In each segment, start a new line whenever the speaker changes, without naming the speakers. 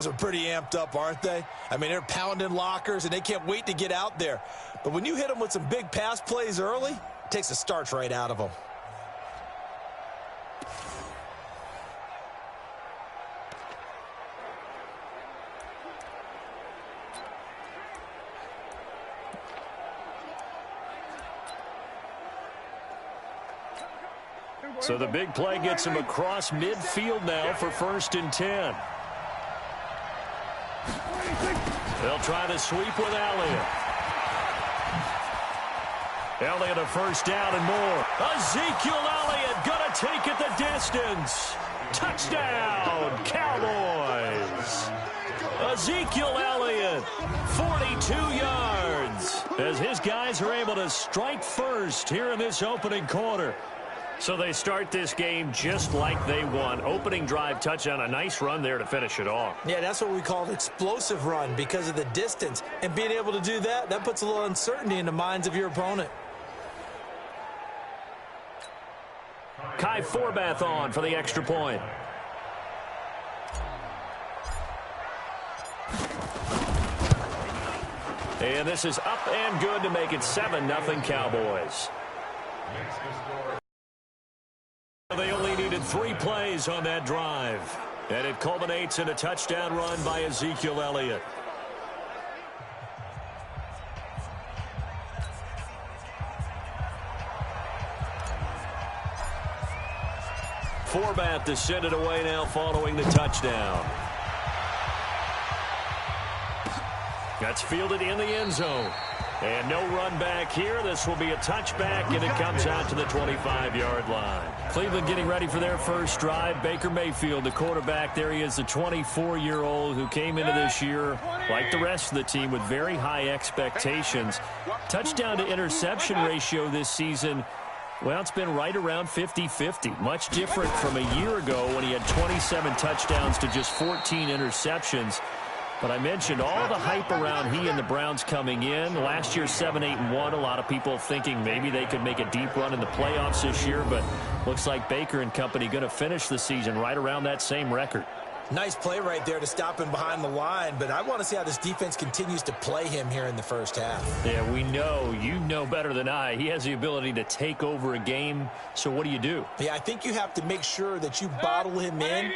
Are pretty amped up, aren't they? I mean, they're pounding lockers, and they can't wait to get out there. But when you hit them with some big pass plays early, it takes the starch right out of them.
So the big play gets him across midfield now for 1st and 10. They'll try to sweep with Elliott. Elliott a first down and more. Ezekiel Elliott going to take it the distance. Touchdown, Cowboys. Ezekiel Elliott, 42 yards, as his guys are able to strike first here in this opening quarter. So they start this game just like they won. Opening drive touchdown, a nice run there to finish it off.
Yeah, that's what we call an explosive run because of the distance. And being able to do that, that puts a little uncertainty in the minds of your opponent.
Kai Forbath on for the extra point. And this is up and good to make it 7-0 Cowboys. They only needed 3 plays on that drive, and it culminates in a touchdown run by Ezekiel Elliott. Forbath to send it away now following the touchdown. That's fielded in the end zone. And no run back here. This will be a touchback, and it comes out to the 25-yard line. Cleveland getting ready for their first drive. Baker Mayfield, the quarterback. There he is, the 24-year-old who came into this year, like the rest of the team, with very high expectations. Touchdown to interception ratio this season, well, it's been right around 50-50. Much different from a year ago when he had 27 touchdowns to just 14 interceptions. But I mentioned all the hype around he and the Browns coming in. Last year, 7-8-1. A lot of people thinking maybe they could make a deep run in the playoffs this year. But looks like Baker and company going to finish the season right around that same record.
Nice play right there to stop him behind the line. But I want to see how this defense continues to play him here in the first half.
Yeah, we know. You know better than I. He has the ability to take over a game. So what do?
Yeah, I think you have to make sure that you bottle him in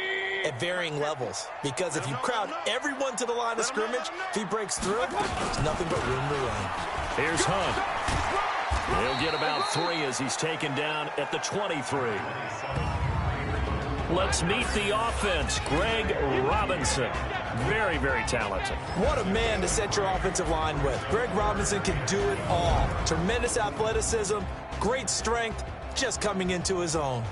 at varying levels. Because if you crowd everyone to the line of scrimmage, if he breaks through, there's nothing but room to run.
Here's Hunt. He'll get about 3 as he's taken down at the 23. Let's meet the offense. Greg Robinson. Very, very talented.
What a man to set your offensive line with. Greg Robinson can do it all. Tremendous athleticism, great strength, just coming into his own.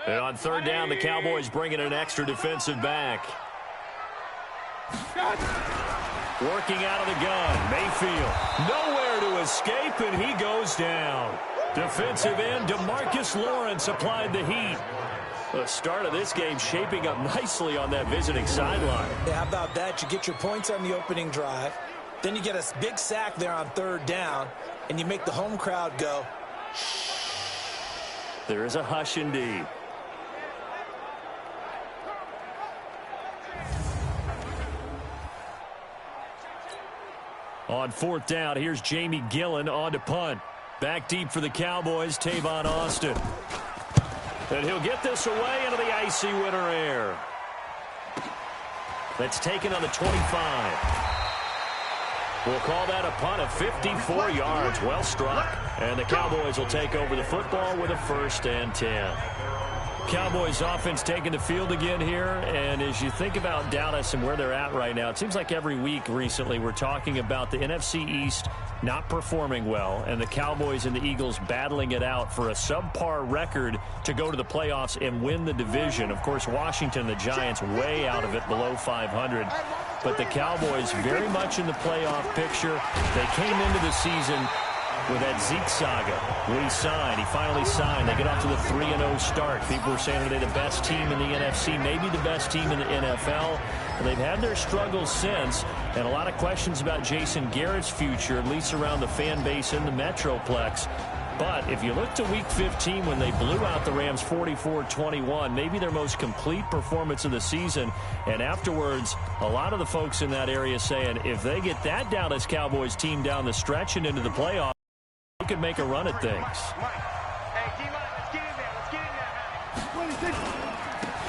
And on 3rd down, the Cowboys bring in an extra defensive back. Working out of the gun, Mayfield. Nowhere to escape, and he goes down. Defensive end, DeMarcus Lawrence applied the heat. The start of this game shaping up nicely on that visiting sideline.
Yeah, how about that? You get your points on the opening drive. Then you get a big sack there on 3rd down, and you make the home crowd go, shh.
There is a hush indeed. On 4th down, here's Jamie Gillen on to punt. Back deep for the Cowboys, Tavon Austin. And he'll get this away into the icy winter air. That's taken on the 25. We'll call that a punt of 54 yards. Well struck. And the Cowboys will take over the football with a 1st and 10. Cowboys offense taking the field again here, and as you think about Dallas and where they're at right now, it seems like every week recently we're talking about the NFC East not performing well and the Cowboys and the Eagles battling it out for a subpar record to go to the playoffs and win the division. Of course, Washington, the Giants, way out of it, below 500. But the Cowboys very much in the playoff picture. They came into the season with that Zeke saga. When he signed, he finally signed. They get off to the 3-0 start. People were saying, are they the best team in the NFC? Maybe the best team in the NFL. And they've had their struggles since, and a lot of questions about Jason Garrett's future, at least around the fan base in the Metroplex. But if you look to Week 15 when they blew out the Rams 44-21, maybe their most complete performance of the season, and afterwards a lot of the folks in that area saying if they get that Dallas Cowboys team down the stretch and into the playoffs, they could make a run at things.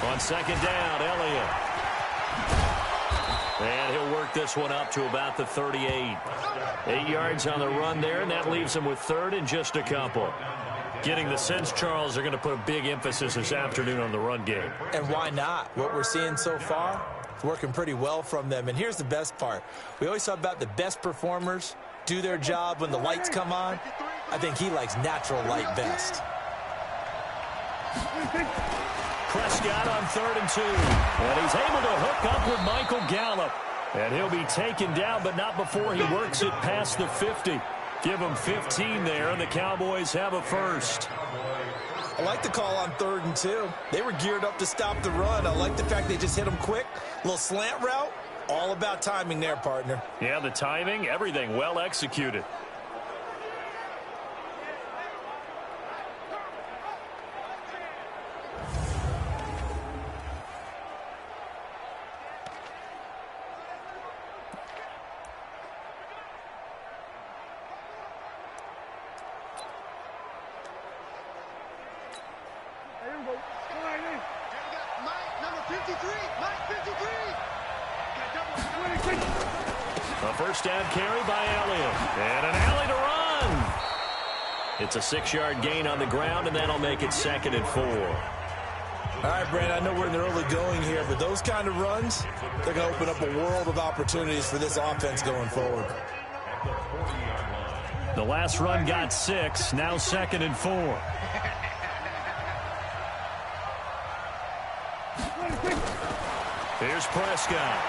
On second down, Elliott. And he'll work this one up to about the 38. 8 yards on the run there, and that leaves him with third and just a couple. Getting the sense, Charles, they're going to put a big emphasis this afternoon on the run game.
And why not? What we're seeing so far, it's working pretty well from them. And here's the best part. We always talk about the best performers do their job when the lights come on. I think he likes natural light best.
Prescott on 3rd and 2. And he's able to hook up with Michael Gallup. And he'll be taken down, but not before he works it past the 50. Give him 15 there, and the Cowboys have a first.
I like the call on 3rd and 2. They were geared up to stop the run. I like the fact they just hit him quick. A little slant route. All about timing there, partner.
Yeah, the timing, everything well executed. A first down carry by Elliott. And an alley to run. It's a 6-yard gain on the ground, and that'll make it 2nd and 4.
All right, Brent, I know we're in the early going here, but those kind of runs, they're going to open up a world of opportunities for this offense going forward.
The last run got 6, now 2nd and 4. Here's Prescott.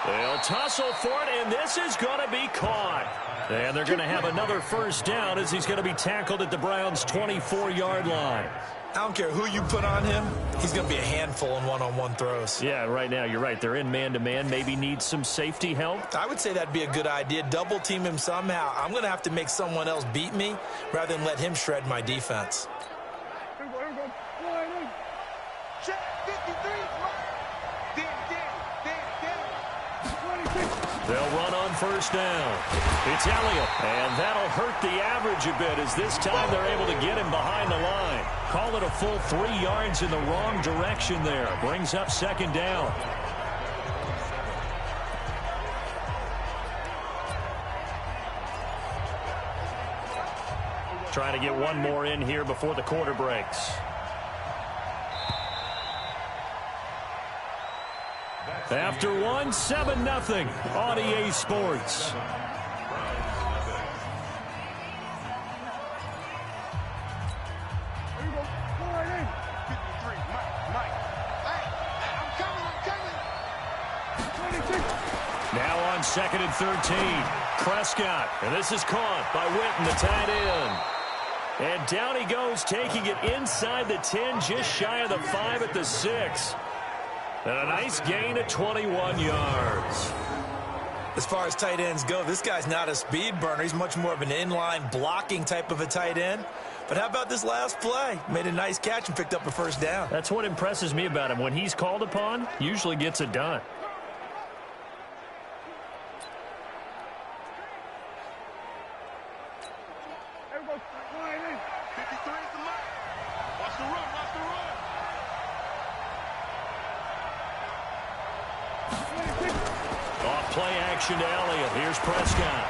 They'll tussle for it, and this is going to be caught. And they're going to have another first down as he's going to be tackled at the Browns' 24-yard line.
I don't care who you put on him. He's going to be a handful in one-on-one throws.
Yeah, right now, you're right. They're in man-to-man. Maybe need some safety help.
I would say that'd be a good idea. Double team him somehow. I'm going to have to make someone else beat me rather than let him shred my defense.
They'll run on first down. It's Elliott, and that'll hurt the average a bit as this time they're able to get him behind the line. Call it a full 3 yards in the wrong direction there. Brings up 2nd down. Trying to get one more in here before the quarter breaks. After one, 7-0 on EA Sports. Now on 2nd and 13. Prescott, and this is caught by Witten, the tight end. And down he goes, taking it inside the 10, just shy of the 5 at the 6. And a nice gain of 21 yards.
As far as tight ends go, this guy's not a speed burner. He's much more of an inline blocking type of a tight end. But how about this last play? Made a nice catch and picked up a first down.
That's what impresses me about him. When he's called upon, usually gets it done. Play action to Elliott. Here's Prescott.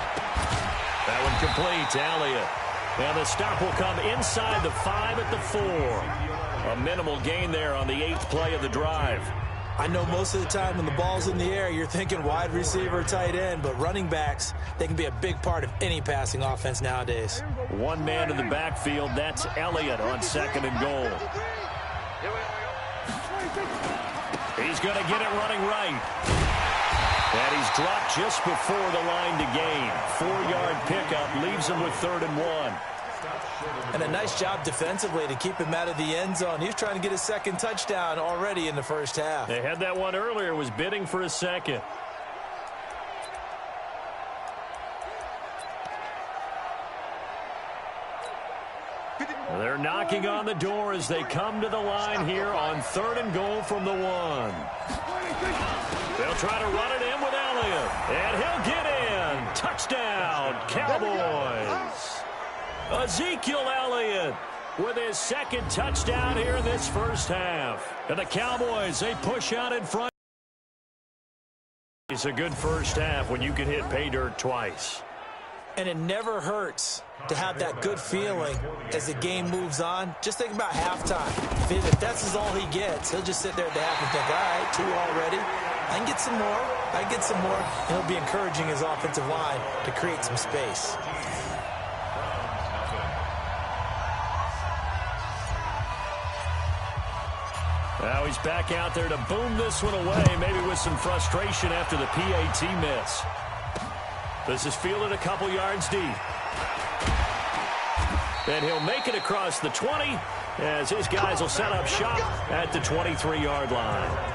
That one complete to Elliott. And the stop will come inside the 5 at the 4. A minimal gain there on the 8th play of the drive.
I know most of the time when the ball's in the air, you're thinking wide receiver, tight end, but running backs, they can be a big part of any passing offense nowadays.
One man in the backfield, that's Elliott on 2nd and goal. He's going to get it running right. And he's dropped just before the line to gain. 4-yard pickup leaves him with 3rd and 1.
And a nice job defensively to keep him out of the end zone. He was trying to get his 2nd touchdown already in the first half.
They had that one earlier, was bidding for a 2nd. They're knocking on the door as they come to the line here on 3rd and goal from the 1. They'll try to run it in with Elliott, and he'll get in. Touchdown, Cowboys. Ezekiel Elliott with his 2nd touchdown here in this first half. And the Cowboys, they push out in front. It's a good first half when you can hit pay dirt twice.
And it never hurts to have that good feeling as the game moves on. Just think about halftime. If that's all he gets, he'll just sit there at the half and think, all right, 2 already. I can get some more. I can get some more. And he'll be encouraging his offensive line to create some space.
Now he's back out there to boom this one away, maybe with some frustration after the PAT miss. This is fielded a couple yards deep. And he'll make it across the 20 as his guys will set up shop at the 23-yard line.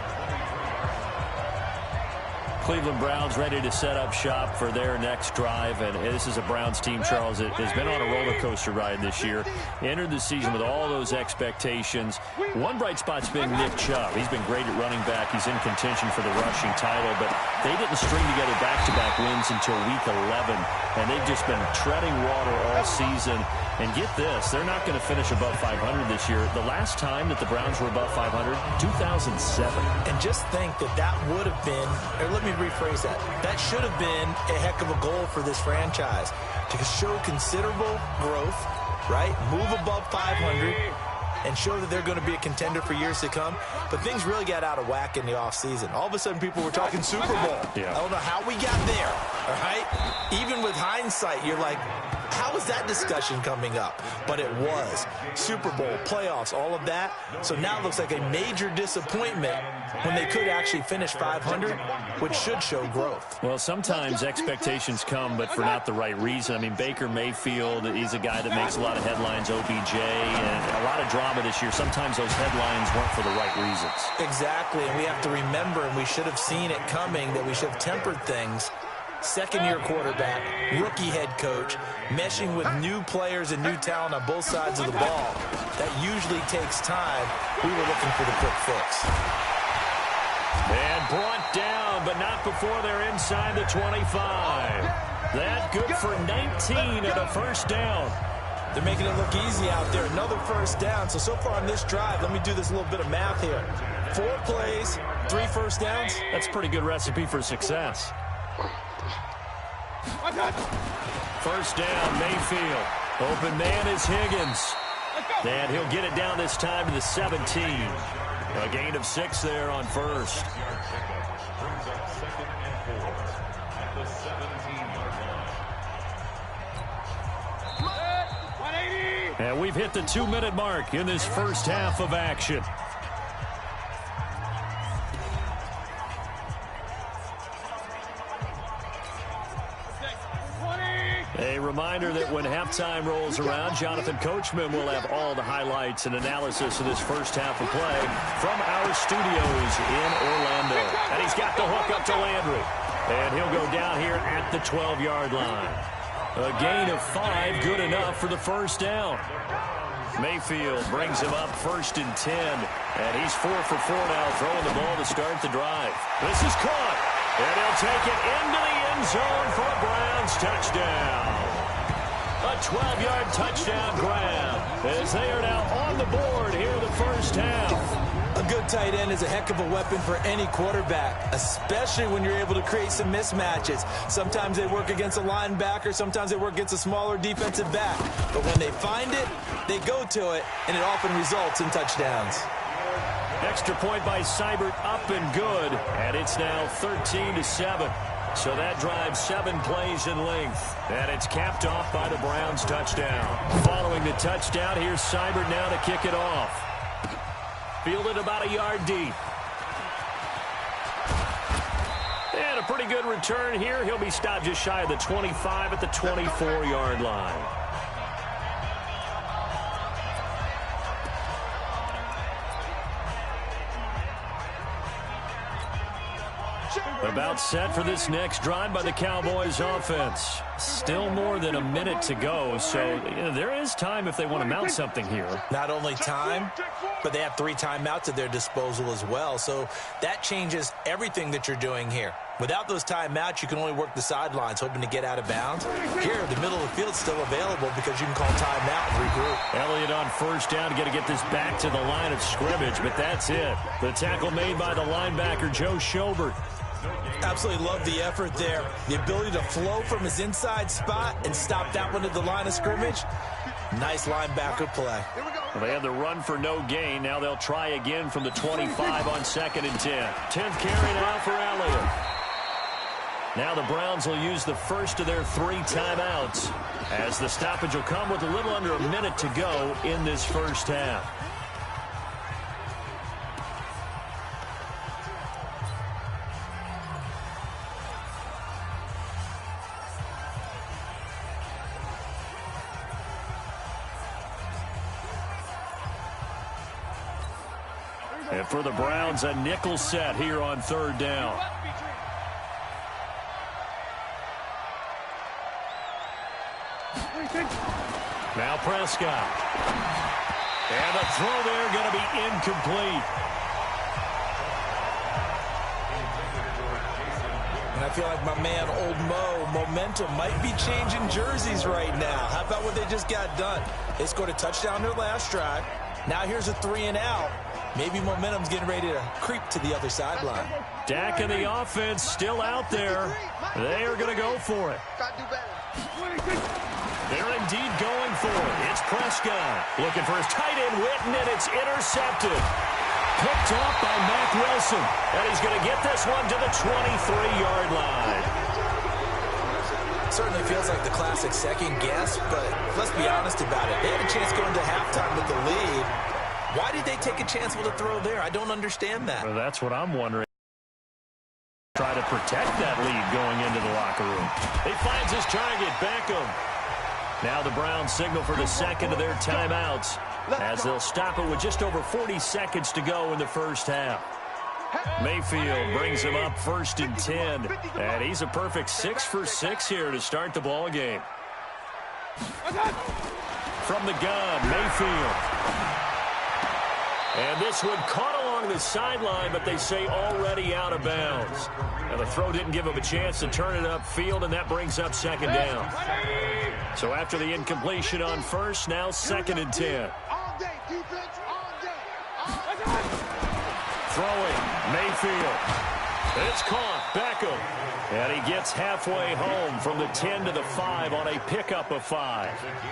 Cleveland Browns ready to set up shop for their next drive. And this is a Browns team, Charles, that has been on a roller coaster ride this year. Entered the season with all those expectations. One bright spot's been Nick Chubb. He's been great at running back. He's in contention for the rushing title. But they didn't string together back-to-back wins until week 11. And they've just been treading water all season. And get this, they're not going to finish above 500 this year. The last time that the Browns were above 500, 2007.
And just think that would have been, or let me rephrase that, that should have been a heck of a goal for this franchise to show considerable growth, right? Move above 500 and show that they're going to be a contender for years to come. But things really got out of whack in the offseason. All of a sudden, people were talking Super Bowl.
Yeah.
I don't know how we got there, all right? Even with hindsight, you're like, how is that discussion coming up? But it was. Super Bowl, playoffs, all of that. So now it looks like a major disappointment when they could actually finish 500, which should show growth.
Well, sometimes expectations come, but for not the right reason. I mean, Baker Mayfield, he's a guy that makes a lot of headlines, OBJ, and a lot of drama this year. Sometimes those headlines weren't for the right reasons.
Exactly, and we have to remember, and we should have seen it coming, that we should have tempered things. Second-year quarterback, rookie head coach, meshing with new players and new talent on both sides of the ball. That usually takes time. We were looking for the quick fix.
And brought down, but not before they're inside the 25. That good for 19 and a first down.
They're making it look easy out there. Another first down. So far on this drive, let me do this little bit of math here. 4 plays, 3 first downs.
That's a pretty good recipe for success. First down, Mayfield. Open man is Higgins. And he'll get it down this time to the 17. A gain of 6 there on first. And we've hit the 2-minute mark in this first half of action. A reminder that when halftime rolls around, Jonathan Coachman will have all the highlights and analysis of this first half of play from our studios in Orlando. And he's got the hook up to Landry. And he'll go down here at the 12-yard line. A gain of 5, good enough for the first down. Mayfield brings him up 1st and 10. And he's 4 for 4 now, throwing the ball to start the drive. This is caught. And he'll take it into the end zone for a Browns touchdown. A 12-yard touchdown grab as they are now on the board here in the first half.
A good tight end is a heck of a weapon for any quarterback, especially when you're able to create some mismatches. Sometimes they work against a linebacker, sometimes they work against a smaller defensive back. But when they find it, they go to it, and it often results in touchdowns.
Extra point by Seibert, up and good. And it's now 13-7. So that drives 7 plays in length. And it's capped off by the Browns touchdown. Following the touchdown, here's Seibert now to kick it off. Fielded about a yard deep. And a pretty good return here. He'll be stopped just shy of the 25 at the 24-yard line. About set for this next drive by the Cowboys offense. Still more than a minute to go, so there is time if they want to mount something here.
Not only time, but they have 3 timeouts at their disposal as well, so that changes everything that you're doing here. Without those timeouts, you can only work the sidelines, hoping to get out of bounds. Here, the middle of the field's still available because you can call timeout and regroup.
Elliott on first down, got to get this back to the line of scrimmage, but that's it. The tackle made by the linebacker, Joe Schobert.
Absolutely love the effort there. The ability to flow from his inside spot and stop that one at the line of scrimmage. Nice linebacker play.
Well, they had the run for no gain. Now they'll try again from the 25 on 2nd and 10. 10th carry now for Elliott. Now the Browns will use the first of their 3 timeouts, as the stoppage will come with a little under a minute to go in this first half. And for the Browns, a nickel set here on 3rd down. Now Prescott. And the throw there going to be incomplete.
And I feel like my man, Old Mo, momentum might be changing jerseys right now. How about what they just got done? They scored a touchdown their last drive. Now here's a 3 and out. Maybe momentum's getting ready to creep to the other sideline.
Dak and the offense still out there. They are going to go for it. They're indeed going for it. It's Prescott looking for his tight end, Witten, and it's intercepted. Picked off by Mack Wilson. And he's going to get this one to the 23-yard line.
Certainly feels like the classic second guess, but let's be honest about it. They had a chance going to halftime with the lead. Why did they take a chance with a throw there? I don't understand that.
Well, that's what I'm wondering. Try to protect that lead going into the locker room. He finds his target, Beckham. Now the Browns signal for the second of their timeouts, as they'll stop it with just over 40 seconds to go in the first half. Mayfield brings him up 1st and 10, and he's a perfect 6 for 6 here to start the ball game. From the gun, Mayfield. And this one caught along the sideline, but they say already out of bounds. Now the throw didn't give him a chance to turn it upfield, and that brings up 2nd down. So after the incompletion on 1st, now 2nd and 10. Throwing, Mayfield. It's caught, Beckham. And he gets halfway home from the 10 to the 5 on a pickup of 5.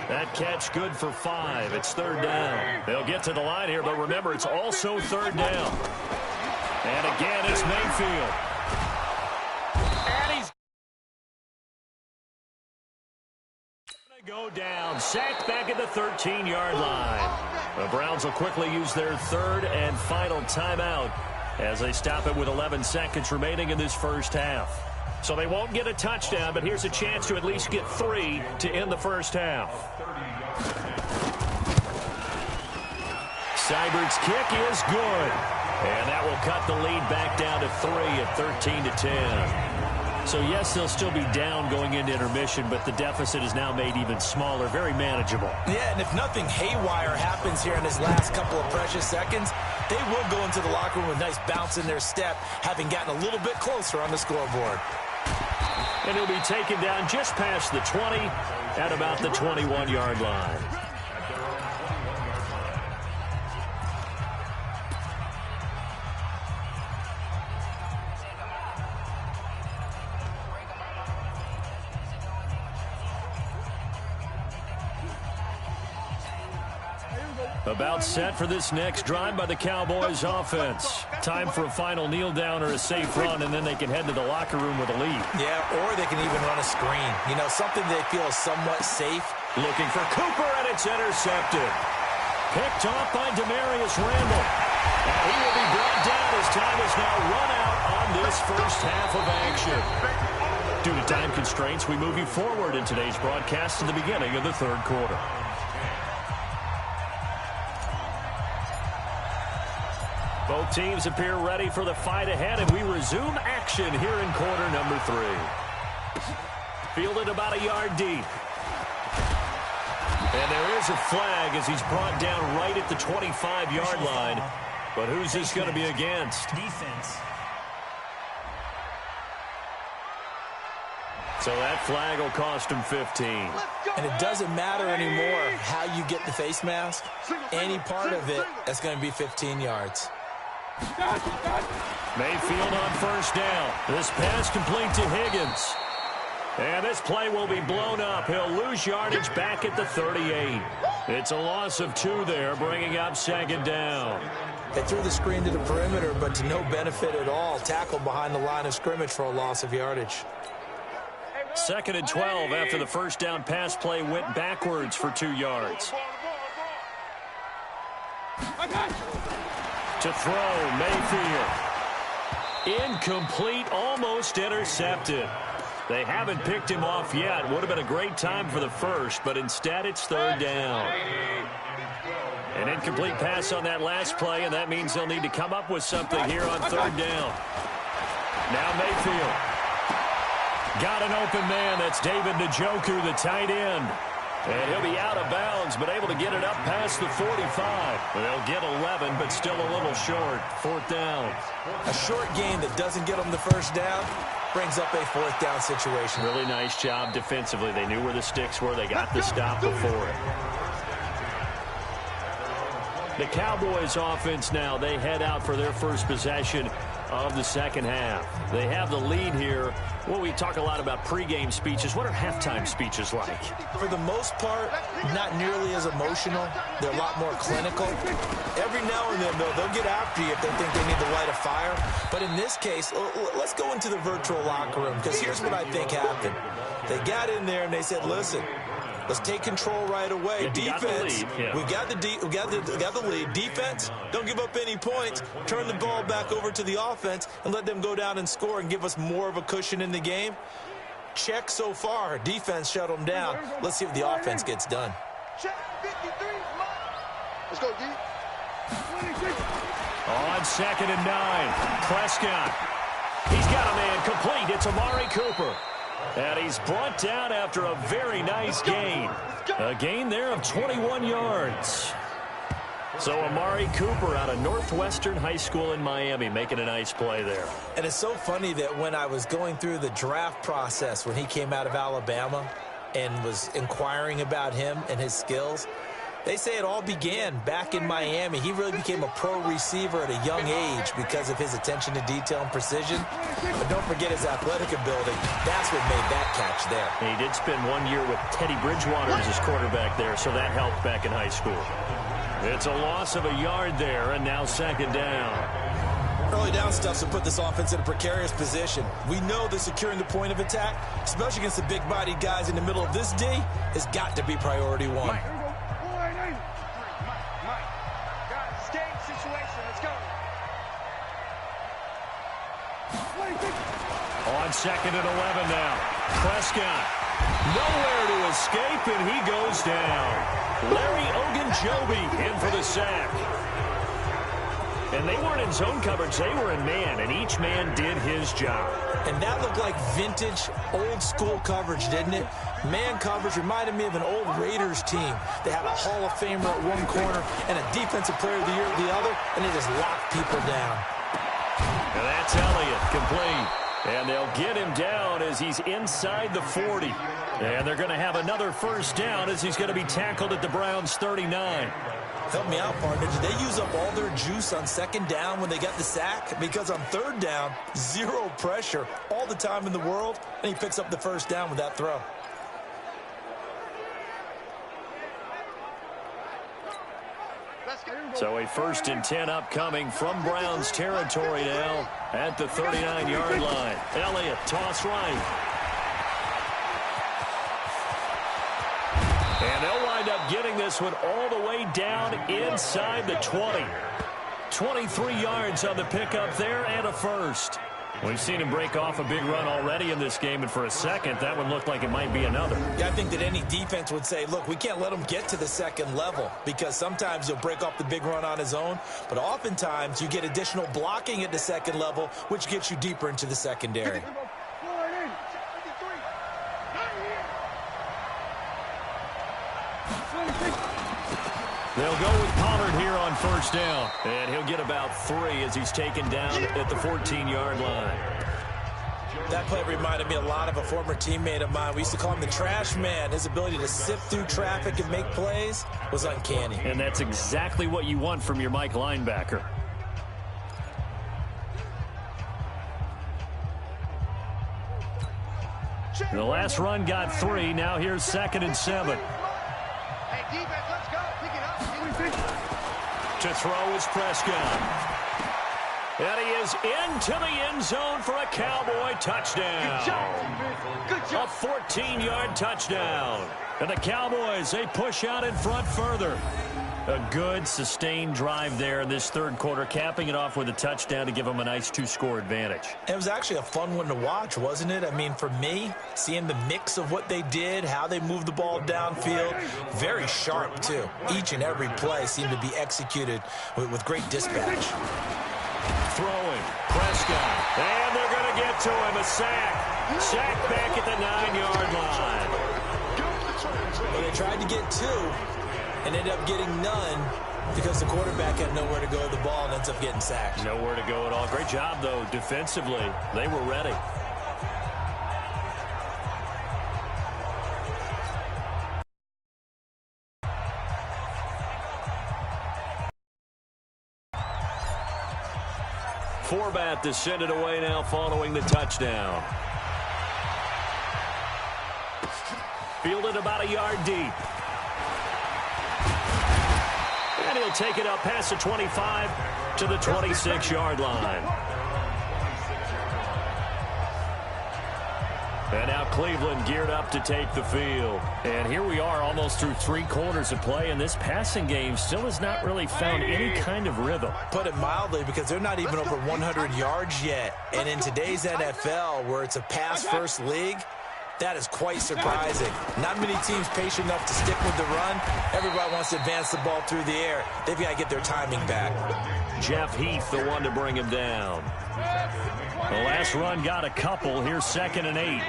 That catch good for 5. It's 3rd down. They'll get to the line here, but remember, it's also 3rd down. And again, it's Mayfield. And he's going to go down. Sacked back at the 13-yard line. The Browns will quickly use their 3rd and final timeout as they stop it with 11 seconds remaining in this first half. So they won't get a touchdown, but here's a chance to at least get 3 to end the first half. Seibert's kick is good. And that will cut the lead back down to 3 at 13-10. So, yes, they'll still be down going into intermission, but the deficit is now made even smaller, very manageable.
Yeah, and if nothing haywire happens here in his last couple of precious seconds, they will go into the locker room with a nice bounce in their step, having gotten a little bit closer on the scoreboard.
And he'll be taken down just past the 20 at about the 21-yard line. About set for this next drive by the Cowboys offense. Time for a final kneel down or a safe run, and then they can head to the locker room with a lead.
Yeah, or they can even run a screen. You know, something they feel is somewhat safe.
Looking for Cooper, and it's intercepted. Picked off by Demarius Randall. And he will be brought down as time is now run out on this first half of action. Due to time constraints, we move you forward in today's broadcast to the beginning of the 3rd quarter. Both teams appear ready for the fight ahead, and we resume action here in quarter number 3. Fielded about a yard deep. And there is a flag as he's brought down right at the 25-yard line. But who's this going to be against?
Defense.
So that flag will cost him 15.
And it doesn't matter anymore how you get the face mask. Any part of it, that's going to be 15 yards.
Mayfield on first down. This pass complete to Higgins. And this play will be blown up. He'll lose yardage back at the 38. It's a loss of 2 there, bringing up second down.
They threw the screen to the perimeter, but to no benefit at all. Tackled behind the line of scrimmage for a loss of yardage.
2nd and 12 after the first down pass play went backwards for 2 yards. To throw, Mayfield. Incomplete, almost intercepted. They haven't picked him off yet. Would have been a great time for the first, but instead it's 3rd down. An incomplete pass on that last play, and that means they'll need to come up with something here on 3rd down. Now Mayfield. Got an open man. That's David Njoku, the tight end. And he'll be out of bounds, but able to get it up past the 45. They'll get 11, but still a little short. 4th down.
A short gain that doesn't get them the first down brings up a 4th down situation.
Really nice job defensively. They knew where the sticks were. They got the stop before it. The Cowboys offense now, they head out for their first possession of the second half. They have the lead here. Well, we talk a lot about pregame speeches. What are halftime speeches like?
For the most part, not nearly as emotional. They're a lot more clinical. Every now and then, though, they'll get after you if they think they need to light a fire. But in this case, let's go into the virtual locker room, because here's what I think happened. They got in there and they said, listen, let's take control right away. Defense, we got the lead. Defense, don't give up any points. Turn the ball back over to the offense and let them go down and score and give us more of a cushion in the game. Check so far. Defense shut them down. Let's see if the offense gets done.
Check 53. Let's go, D.
On 2nd and 9, Prescott. He's got a man complete. It's Amari Cooper. And he's brought down after a very nice gain. A gain there of 21 yards. So Amari Cooper out of Northwestern High School in Miami making a nice play there.
And it's so funny that when I was going through the draft process when he came out of Alabama and was inquiring about him and his skills, they say it all began back in Miami. He really became a pro receiver at a young age because of his attention to detail and precision. But don't forget his athletic ability. That's what made that catch there.
And he did spend 1 year with Teddy Bridgewater as his quarterback there, so that helped back in high school. It's a loss of a yard there, and now 2nd down.
Early down stuffs will put this offense in a precarious position. We know that securing the point of attack, especially against the big-bodied guys in the middle of this D, has got to be priority 1.
On 2nd and 11 now. Prescott. Nowhere to escape, and he goes down. Larry Ogunjobi in for the sack. And they weren't in zone coverage. They were in man, and each man did his job.
And that looked like vintage, old-school coverage, didn't it? Man coverage reminded me of an old Raiders team. They had a Hall of Famer at one corner and a Defensive Player of the Year at the other, and they just locked people down.
And that's Elliott, complete. And they'll get him down as he's inside the 40. And they're going to have another first down as he's going to be tackled at the Browns' 39.
Help me out, partner. Did they use up all their juice on 2nd down when they got the sack? Because on 3rd down, zero pressure, all the time in the world, and he picks up the first down with that throw.
So a 1st and 10 upcoming from Browns territory now at the 39-yard line. Elliott, toss right. And they'll wind up getting this one all the way down inside the 20. 23 yards on the pickup there and a first. We've seen him break off a big run already in this game, and for a second, that one looked like it might be another.
Yeah, I think that any defense would say, look, we can't let him get to the second level, because sometimes he'll break off the big run on his own, but oftentimes you get additional blocking at the second level, which gets you deeper into the secondary.
They'll go with Pollard here on first down. And he'll get about 3 as he's taken down at the 14-yard line.
That play reminded me a lot of a former teammate of mine. We used to call him the trash man. His ability to sift through traffic and make plays was uncanny.
And that's exactly what you want from your Mike linebacker. The last run got 3. Now here's 2nd and 7. To throw is Prescott. And he is into the end zone for a Cowboy touchdown.
Good job.
A 14-yard touchdown. And the Cowboys, they push out in front further. A good, sustained drive there in this third quarter, capping it off with a touchdown to give them a nice 2-score advantage.
It was actually a fun one to watch, wasn't it? I mean, for me, seeing the mix of what they did, how they moved the ball downfield, very sharp, too. Each and every play seemed to be executed with great dispatch.
Throwing, Prescott, and they're going to get to him, a sack. Sack back at the 9-yard line.
Well, they tried to get 2. And ended up getting none because the quarterback had nowhere to go with the ball and ends up getting sacked.
Nowhere to go at all. Great job, though, defensively. They were ready. Forbat to send it away now following the touchdown. Fielded about a yard deep. And he'll take it up past the 25 to the 26-yard line. And now Cleveland geared up to take the field. And here we are almost through 3 quarters of play, and this passing game still has not really found any kind of rhythm.
Put it mildly, because they're not even over 100 yards yet. And in today's NFL, where it's a pass-first league, that is quite surprising. Not many teams patient enough to stick with the run. Everybody wants to advance the ball through the air. They've got to get their timing back.
Jeff Heath, the one to bring him down. The last run got a couple. Here's 2nd and 8.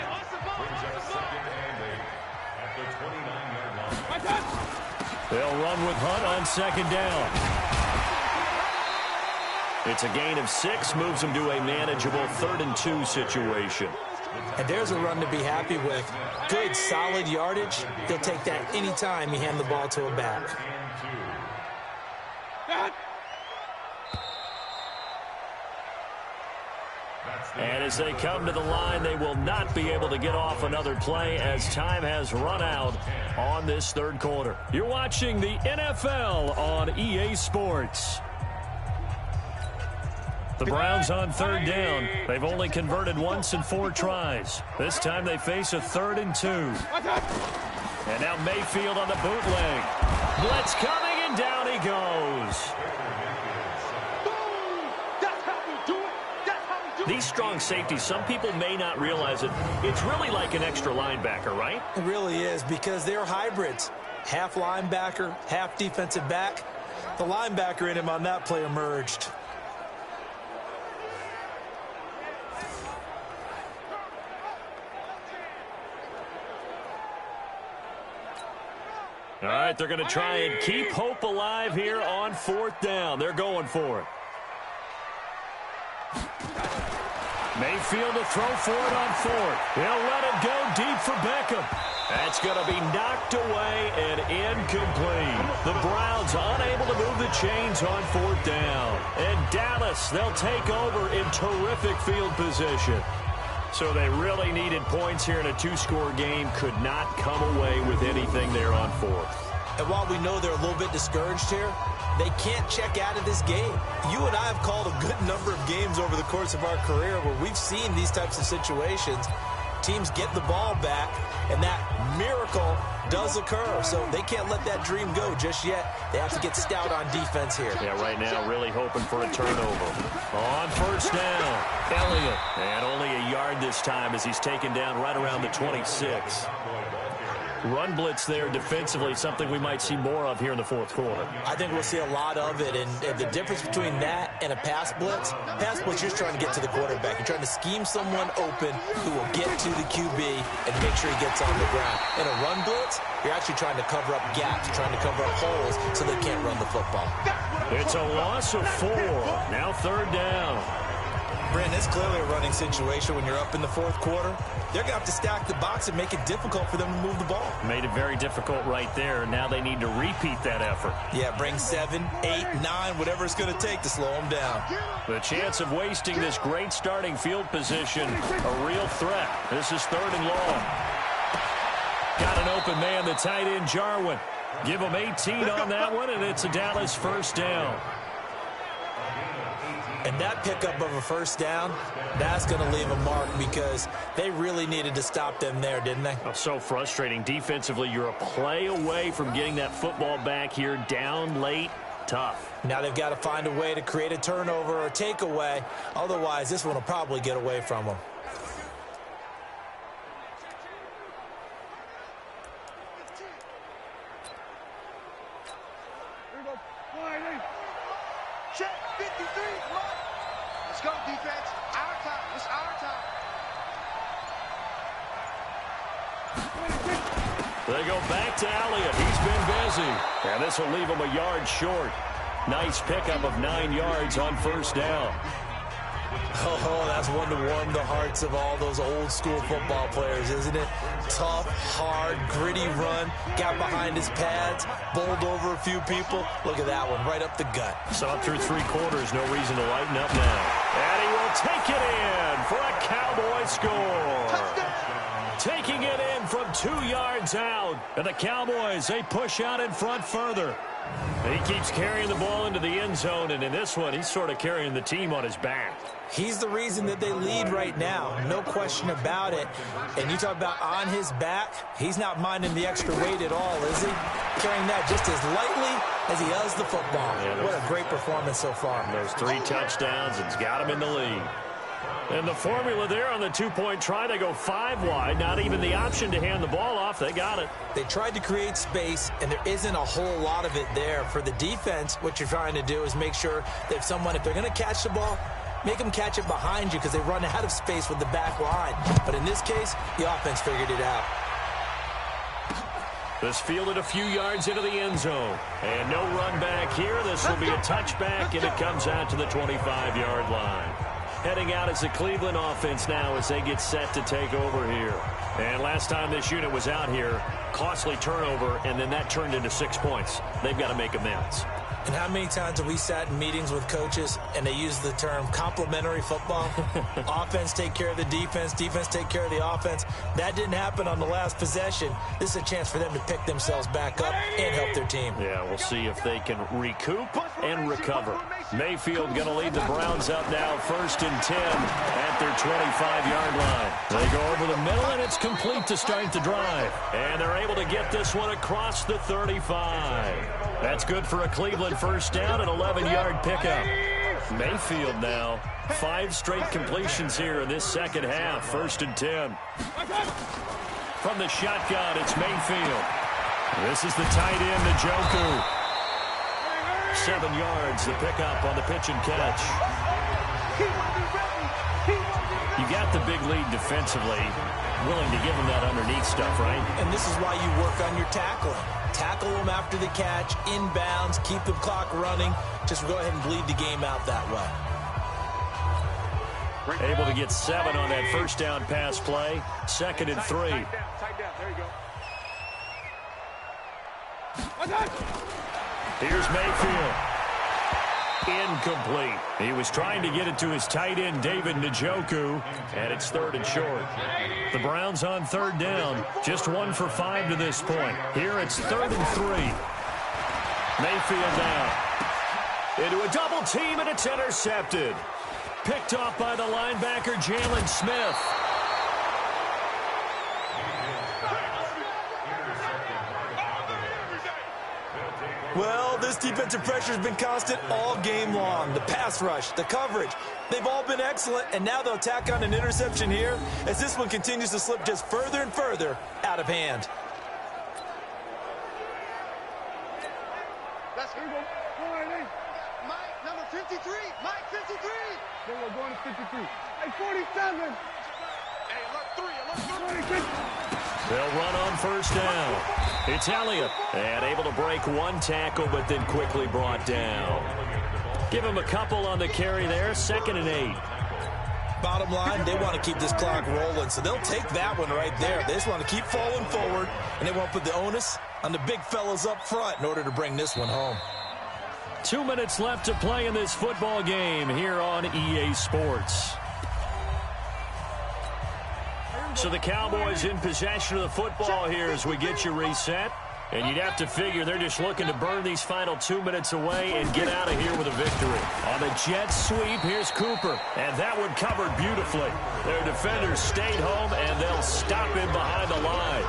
They'll run with Hunt on 2nd down. It's a gain of 6, moves them to a manageable 3rd and 2 situation.
And there's a run to be happy with. Good, solid yardage. He'll take that anytime you hand the ball to a back.
And as they come to the line, they will not be able to get off another play as time has run out on this third quarter. You're watching the NFL on EA Sports. The Browns on 3rd down. They've only converted once in 4 tries. This time they face a 3rd and 2. And now Mayfield on the bootleg. Blitz coming, and down he goes. These strong safeties, some people may not realize it. It's really like an extra linebacker, right?
It really is, because they're hybrids. Half linebacker, half defensive back. The linebacker in him on that play emerged.
All right, they're going to try and keep hope alive here on 4th down. They're going for it. Mayfield to throw for it on 4th. They'll let it go deep for Beckham. That's going to be knocked away and incomplete. The Browns unable to move the chains on 4th down. And Dallas, they'll take over in terrific field position. So they really needed points here in a 2-score game. Could not come away with anything there on 4th.
And while we know they're a little bit discouraged here, they can't check out of this game. You and I have called a good number of games over the course of our career where we've seen these types of situations. teams get the ball back, and that miracle does occur. So they can't let that dream go just yet. They have to get stout on defense here.
Yeah, right now really hoping for a turnover. On first down, Elliott. And only a yard this time as he's taken down right around the 26. Run blitz there defensively, something we might see more of here in the fourth quarter.
I think we'll see a lot of it, and the difference between that and a pass blitz, you're just trying to get to the quarterback. You're trying to scheme someone open who will get to the QB and make sure he gets on the ground. In a run blitz, you're actually trying to cover up gaps, trying to cover up holes so they can't run the football.
It's a loss of 4. Now third down.
Brandon, it's clearly a running situation when you're up in the fourth quarter. They're going to have to stack the box and make it difficult for them to move the ball.
Made it very difficult right there. Now they need to repeat that effort.
Yeah, bring 7, 8, 9, whatever it's going to take to slow them down.
The chance of wasting this great starting field position, a real threat. This is third and long. Got an open man, the tight end, Jarwin. Give him 18 on that one, and it's a Dallas first down.
And that pickup of a first down, that's going to leave a mark because they really needed to stop them there, didn't they?
Oh, so frustrating. Defensively, you're a play away from getting that football back here down late. Tough.
Now they've got to find a way to create a turnover or takeaway. Otherwise, this one will probably get away from them.
Check 53. Come on. Let's go, defense. Our time. It's our time.
They go back to Elliott. He's been busy. And this will leave him a yard short. Nice pickup of 9 yards on first down.
Oh, that's one to warm the hearts of all those old school football players, isn't it? Tough, hard, gritty run. Got behind his pads, bowled over a few people. Look at that one, right up the gut.
Saw it through 3 quarters. No reason to lighten up now. And he will take it in for a Cowboy score. Taking it in from 2 yards out. And the Cowboys, they push out in front further. He keeps carrying the ball into the end zone, and in this one, he's sort of carrying the team on his back.
He's the reason that they lead right now, no question about it. And you talk about on his back, he's not minding the extra weight at all, is he? Carrying that just as lightly as he does the football. Yeah, what a great performance so far.
Those 3 touchdowns, it's got him in the lead. And the formula there on the 2-point try, they go 5 wide. Not even the option to hand the ball off. They got it.
They tried to create space, and there isn't a whole lot of it there. For the defense, what you're trying to do is make sure that if they're going to catch the ball, make them catch it behind you because they run out of space with the back line. But in this case, the offense figured it out.
This fielded a few yards into the end zone. And no run back here. This will be a touchback, and it comes out to the 25-yard line. Heading out as the Cleveland offense now as they get set to take over here. And last time this unit was out here, costly turnover, and then that turned into 6 points. They've got to make amends.
And how many times have we sat in meetings with coaches and they use the term complementary football? Offense take care of the defense, defense take care of the offense. That didn't happen on the last possession. This is a chance for them to pick themselves back up and help their team.
Yeah, we'll see if they can recoup and recover. Mayfield going to lead the Browns up now, 1st and 10 at their 25-yard line. They go over the middle, and it's complete to start the drive. And they're able to get this one across the 35. That's good for a Cleveland first down, an 11-yard pickup. Mayfield now, 5 straight completions here in this second half, 1st and 10. From the shotgun, it's Mayfield. This is the tight end, Njoku. 7 yards, the pickup on the pitch and catch. You got the big lead defensively, willing to give them that underneath stuff, right?
And this is why you work on your tackling. Tackle them after the catch, inbounds, keep the clock running. Just go ahead and bleed the game out that way.
Able to get 7 on that first down pass play. 2nd and 3.
Tight down. There you go.
Here's Mayfield. Incomplete. He was trying to get it to his tight end, David Njoku, and it's 3rd and short. The Browns on 3rd down, just 1 for 5 to this point. Here it's 3rd and 3. Mayfield now into a double team, and it's intercepted. Picked off by the linebacker, Jalen Smith.
Well, this defensive pressure has been constant all game long. The pass rush, the coverage, they've all been excellent, and now they'll tack on an interception here as this one continues to slip just further and further out of hand.
Let's go. Mike, number 53. Mike, 53.
They were going to 53. Hey, 47.
Hey, look, 3.
26.
They'll run on first down. It's Elliott, and able to break one tackle, but then quickly brought down. Give him a couple on the carry there, 2nd and 8.
Bottom line, they want to keep this clock rolling, so they'll take that one right there. They just want to keep falling forward, and they won't put the onus on the big fellas up front in order to bring this one home.
2 minutes left to play in this football game here on EA Sports. So the Cowboys in possession of the football here as we get you reset. And you'd have to figure they're just looking to burn these final 2 minutes away and get out of here with a victory. On the jet sweep, here's Cooper. And that one covered beautifully. Their defenders stayed home, and they'll stop him behind the line.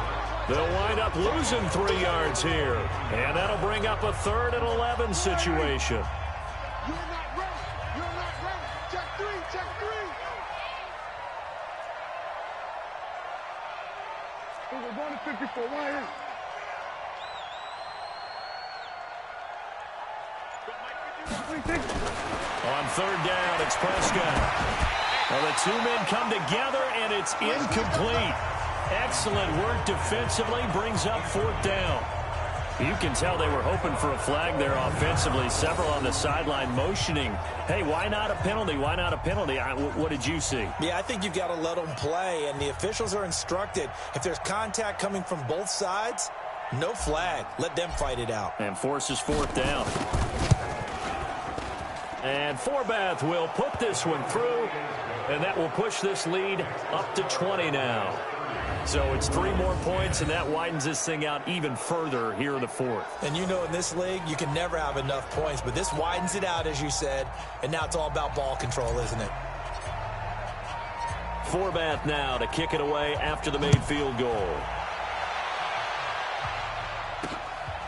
They'll wind up losing 3 yards here. And that'll bring up a 3rd and 11 situation.
You're not ready. You're not ready. Check 3. Check 3.
They were going to 54. Why is?
On 3rd down, it's Prescott. Well, the 2 men come together, and it's incomplete. Excellent work defensively, brings up 4th down. You can tell they were hoping for a flag there offensively. Several on the sideline motioning, hey, why not a penalty? Why not a penalty? What did you see?
Yeah, I think you've got to let them play, and the officials are instructed. If there's contact coming from both sides, no flag. Let them fight it out.
And forces 4th down. And Forbath will put this one through, and that will push this lead up to 20 now. So it's 3 more points, and that widens this thing out even further here in the 4th.
And you know in this league, you can never have enough points, but this widens it out, as you said, and now it's all about ball control, isn't it?
Forbath now to kick it away after the made field goal.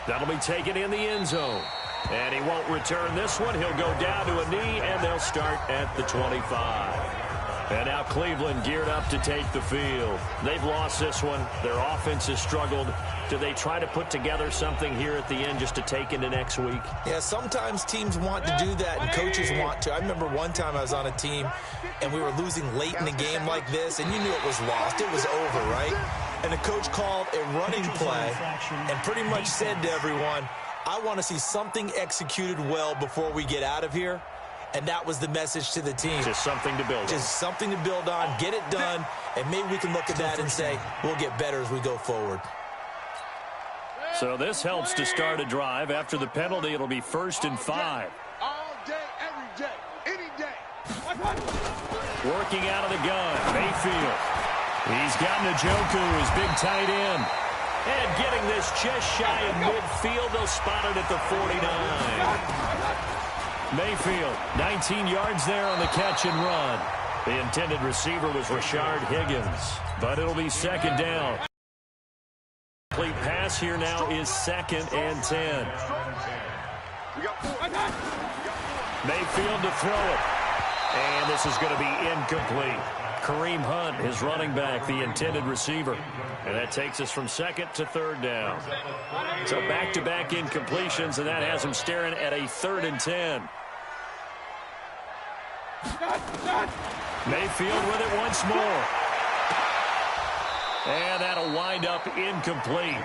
That'll be taken in the end zone. And he won't return this one. He'll go down to a knee, and they'll start at the 25. And now Cleveland geared up to take the field. They've lost this one. Their offense has struggled. Do they try to put together something here at the end just to take into next week?
Yeah, sometimes teams want to do that and coaches want to. I remember one time I was on a team and we were losing late in the game like this, and you knew it was lost. It was over, right? And the coach called a running play and pretty much said to everyone, I want to see something executed well before we get out of here. And that was the message to the team.
Just something to build on.
Just something to build on, get it done, and maybe we can look at that and say, we'll get better as we go forward.
So this helps to start a drive. After the penalty, it'll be 1st and 5.
All day, every day, any day.
Working out of the gun, Mayfield. He's got Njoku, his big tight end. And getting this just shy of midfield. They'll spot it at the 49. Mayfield, 19 yards there on the catch and run. The intended receiver was Rashard Higgins, but it'll be 2nd down. Complete pass here now is 2nd and 10. Mayfield to throw it. And this is going to be incomplete. Kareem Hunt, his running back, the intended receiver. And that takes us from 2nd to 3rd down. So back-to-back incompletions, and that has him staring at a 3rd and 10. Mayfield with it once more. And that'll wind up incomplete.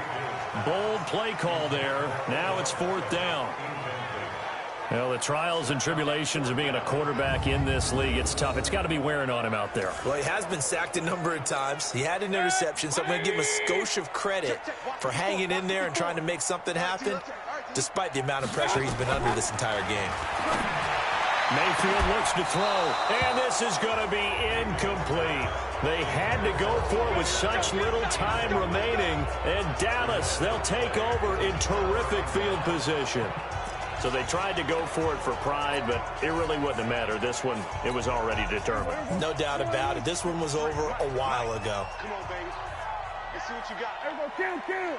Bold play call there. Now it's 4th down. Well, the trials and tribulations of being a quarterback in this league, it's tough. It's got to be wearing on him out there.
Well, he has been sacked a number of times. He had an interception, so I'm going to give him a skosh of credit for hanging in there and trying to make something happen, despite the amount of pressure he's been under this entire game.
Mayfield looks to throw, and this is going to be incomplete. They had to go for it with such little time remaining, and Dallas, they'll take over in terrific field position. So they tried to go for it for pride, but it really wouldn't have mattered. This one, it was already determined.
No doubt about it. This one was over a while ago.
Come on, baby. Let's see what you got.
Everybody, kill.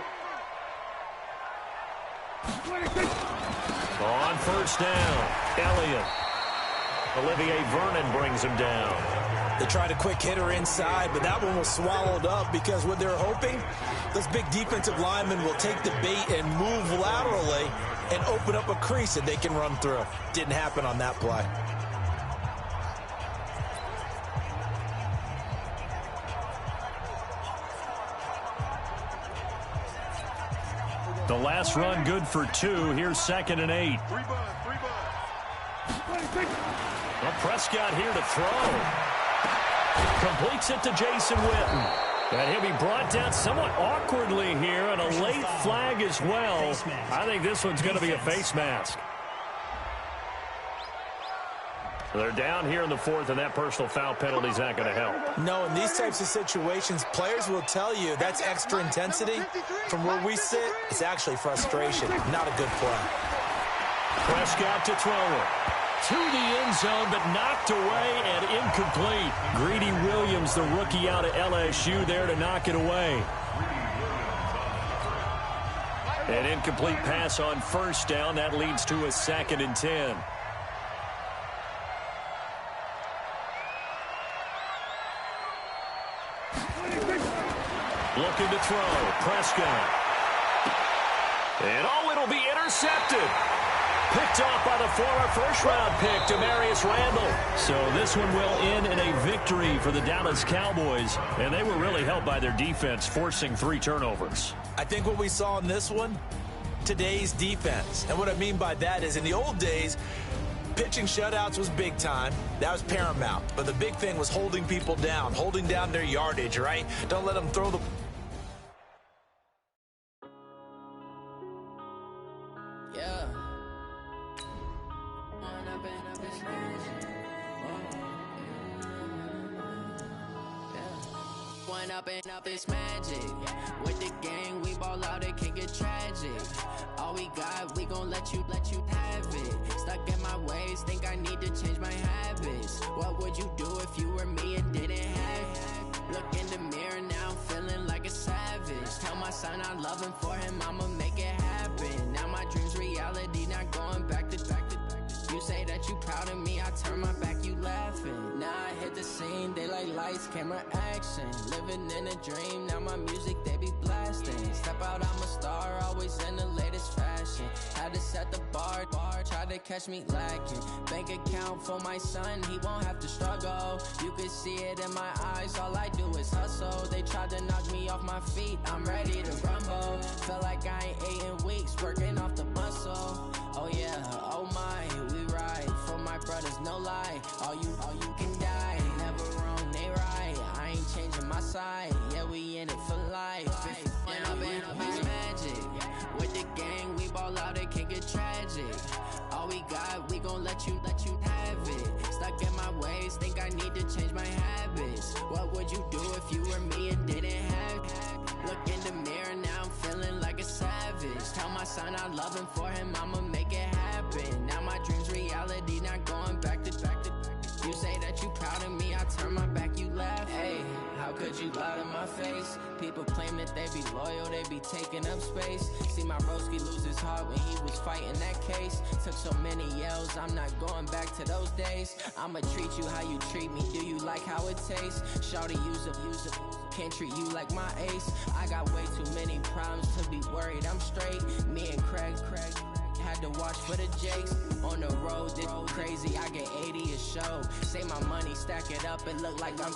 On first down, Elliott. Olivier Vernon brings him down.
They tried a quick hitter inside, but that one was swallowed up because what they're hoping, those big defensive linemen will take the bait and move laterally and open up a crease that they can run through. Didn't happen on that play.
The last run good for 2. Here's 2nd and 8. Well, Prescott here to throw. Completes it to Jason Witten. And he'll be brought down somewhat awkwardly here, and a late flag as well. I think this one's going to be a face mask. They're down here in the 4th, and that personal foul penalty is not going to help.
No, in these types of situations, players will tell you that's extra intensity. From where we sit, it's actually frustration. Not a good play.
Prescott to throw it. To the end zone, but knocked away and incomplete. Greedy Williams, the rookie out of LSU, there to knock it away. An incomplete pass on first down. That leads to a 2nd and 10. Looking to throw. Prescott. And it'll be intercepted. Picked off by the former first-round pick, Demarius Randall. So this one will end in a victory for the Dallas Cowboys. And they were really helped by their defense, forcing 3 turnovers.
I think what we saw in this one, today's defense. And what I mean by that is in the old days, pitching shutouts was big time. That was paramount. But the big thing was holding people down, holding down their yardage, right? Don't let them throw the...
Yeah. One up and up is magic. With the gang, we ball out, it can get tragic. All we got, we gon' let you have it. Stuck in my ways, think I need to change my habits. What would you do if you were me and didn't have it? Look in the mirror now, I'm feeling like a savage. Tell my son I love him, for him I'ma make it happen. Now my dream's reality, not going back to. You say that you proud of me, I turn my back, you laughing. Now I hit the scene, they like lights, camera, action. Living in a dream, now my music, they be blasting. Step out, I'm a star, always in the latest fashion. Had to set the bar, try to catch me lacking. Bank account for my son, he won't have to struggle. You can see it in my eyes, all I do is hustle. They tried to knock me off my feet, I'm ready to rumble. Feel like I ain't ate in weeks, working off the muscle. Oh yeah, oh my, we ride for my brothers, no lie. All you can die, never wrong, they right. I ain't changing my side, yeah, we in it for life. When up and up is magic. With the gang, we ball out, it can get tragic. All we got, we gon' let you have it. Stuck in my ways, think I need to change my habits. What would you do if you were me and didn't have it? Look in the mirror, now I'm feeling like a savage. Tell my son I love him, for him I'ma make it happen. Now my dream's reality, not going back to. You say that you proud of me, I turn my back, you laugh. Hey, how could you lie to my face? People claim that they be loyal, they be taking up space. See my broski lose his heart when he was fighting that case. Took so many yells, I'm not going back to those days. I'ma treat you how you treat me, do you like how it tastes? Shawty, use a can't treat you like my ace. I got way too many problems to be worried, I'm straight. Me and Craig had to watch for the Jakes. On the road, this crazy, I get 80 a show. Say my money, stack it up, it look like I'm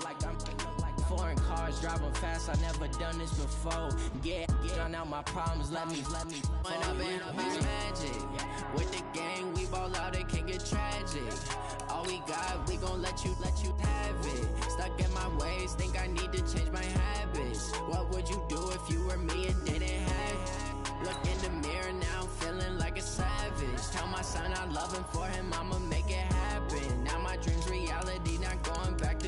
foreign cars, driving fast, I never done this before. Drown out my problems, let me. When up and up is magic. With the gang, we ball out, it can get tragic. All we got, we gon' let you have it. Stuck in my ways, think I need to change my habits. What would you do if you were me and didn't have it? Look in the mirror, now I'm feeling like a savage. Tell my son I love him, for him I'ma make it happen. Now my dream's reality, not going back to.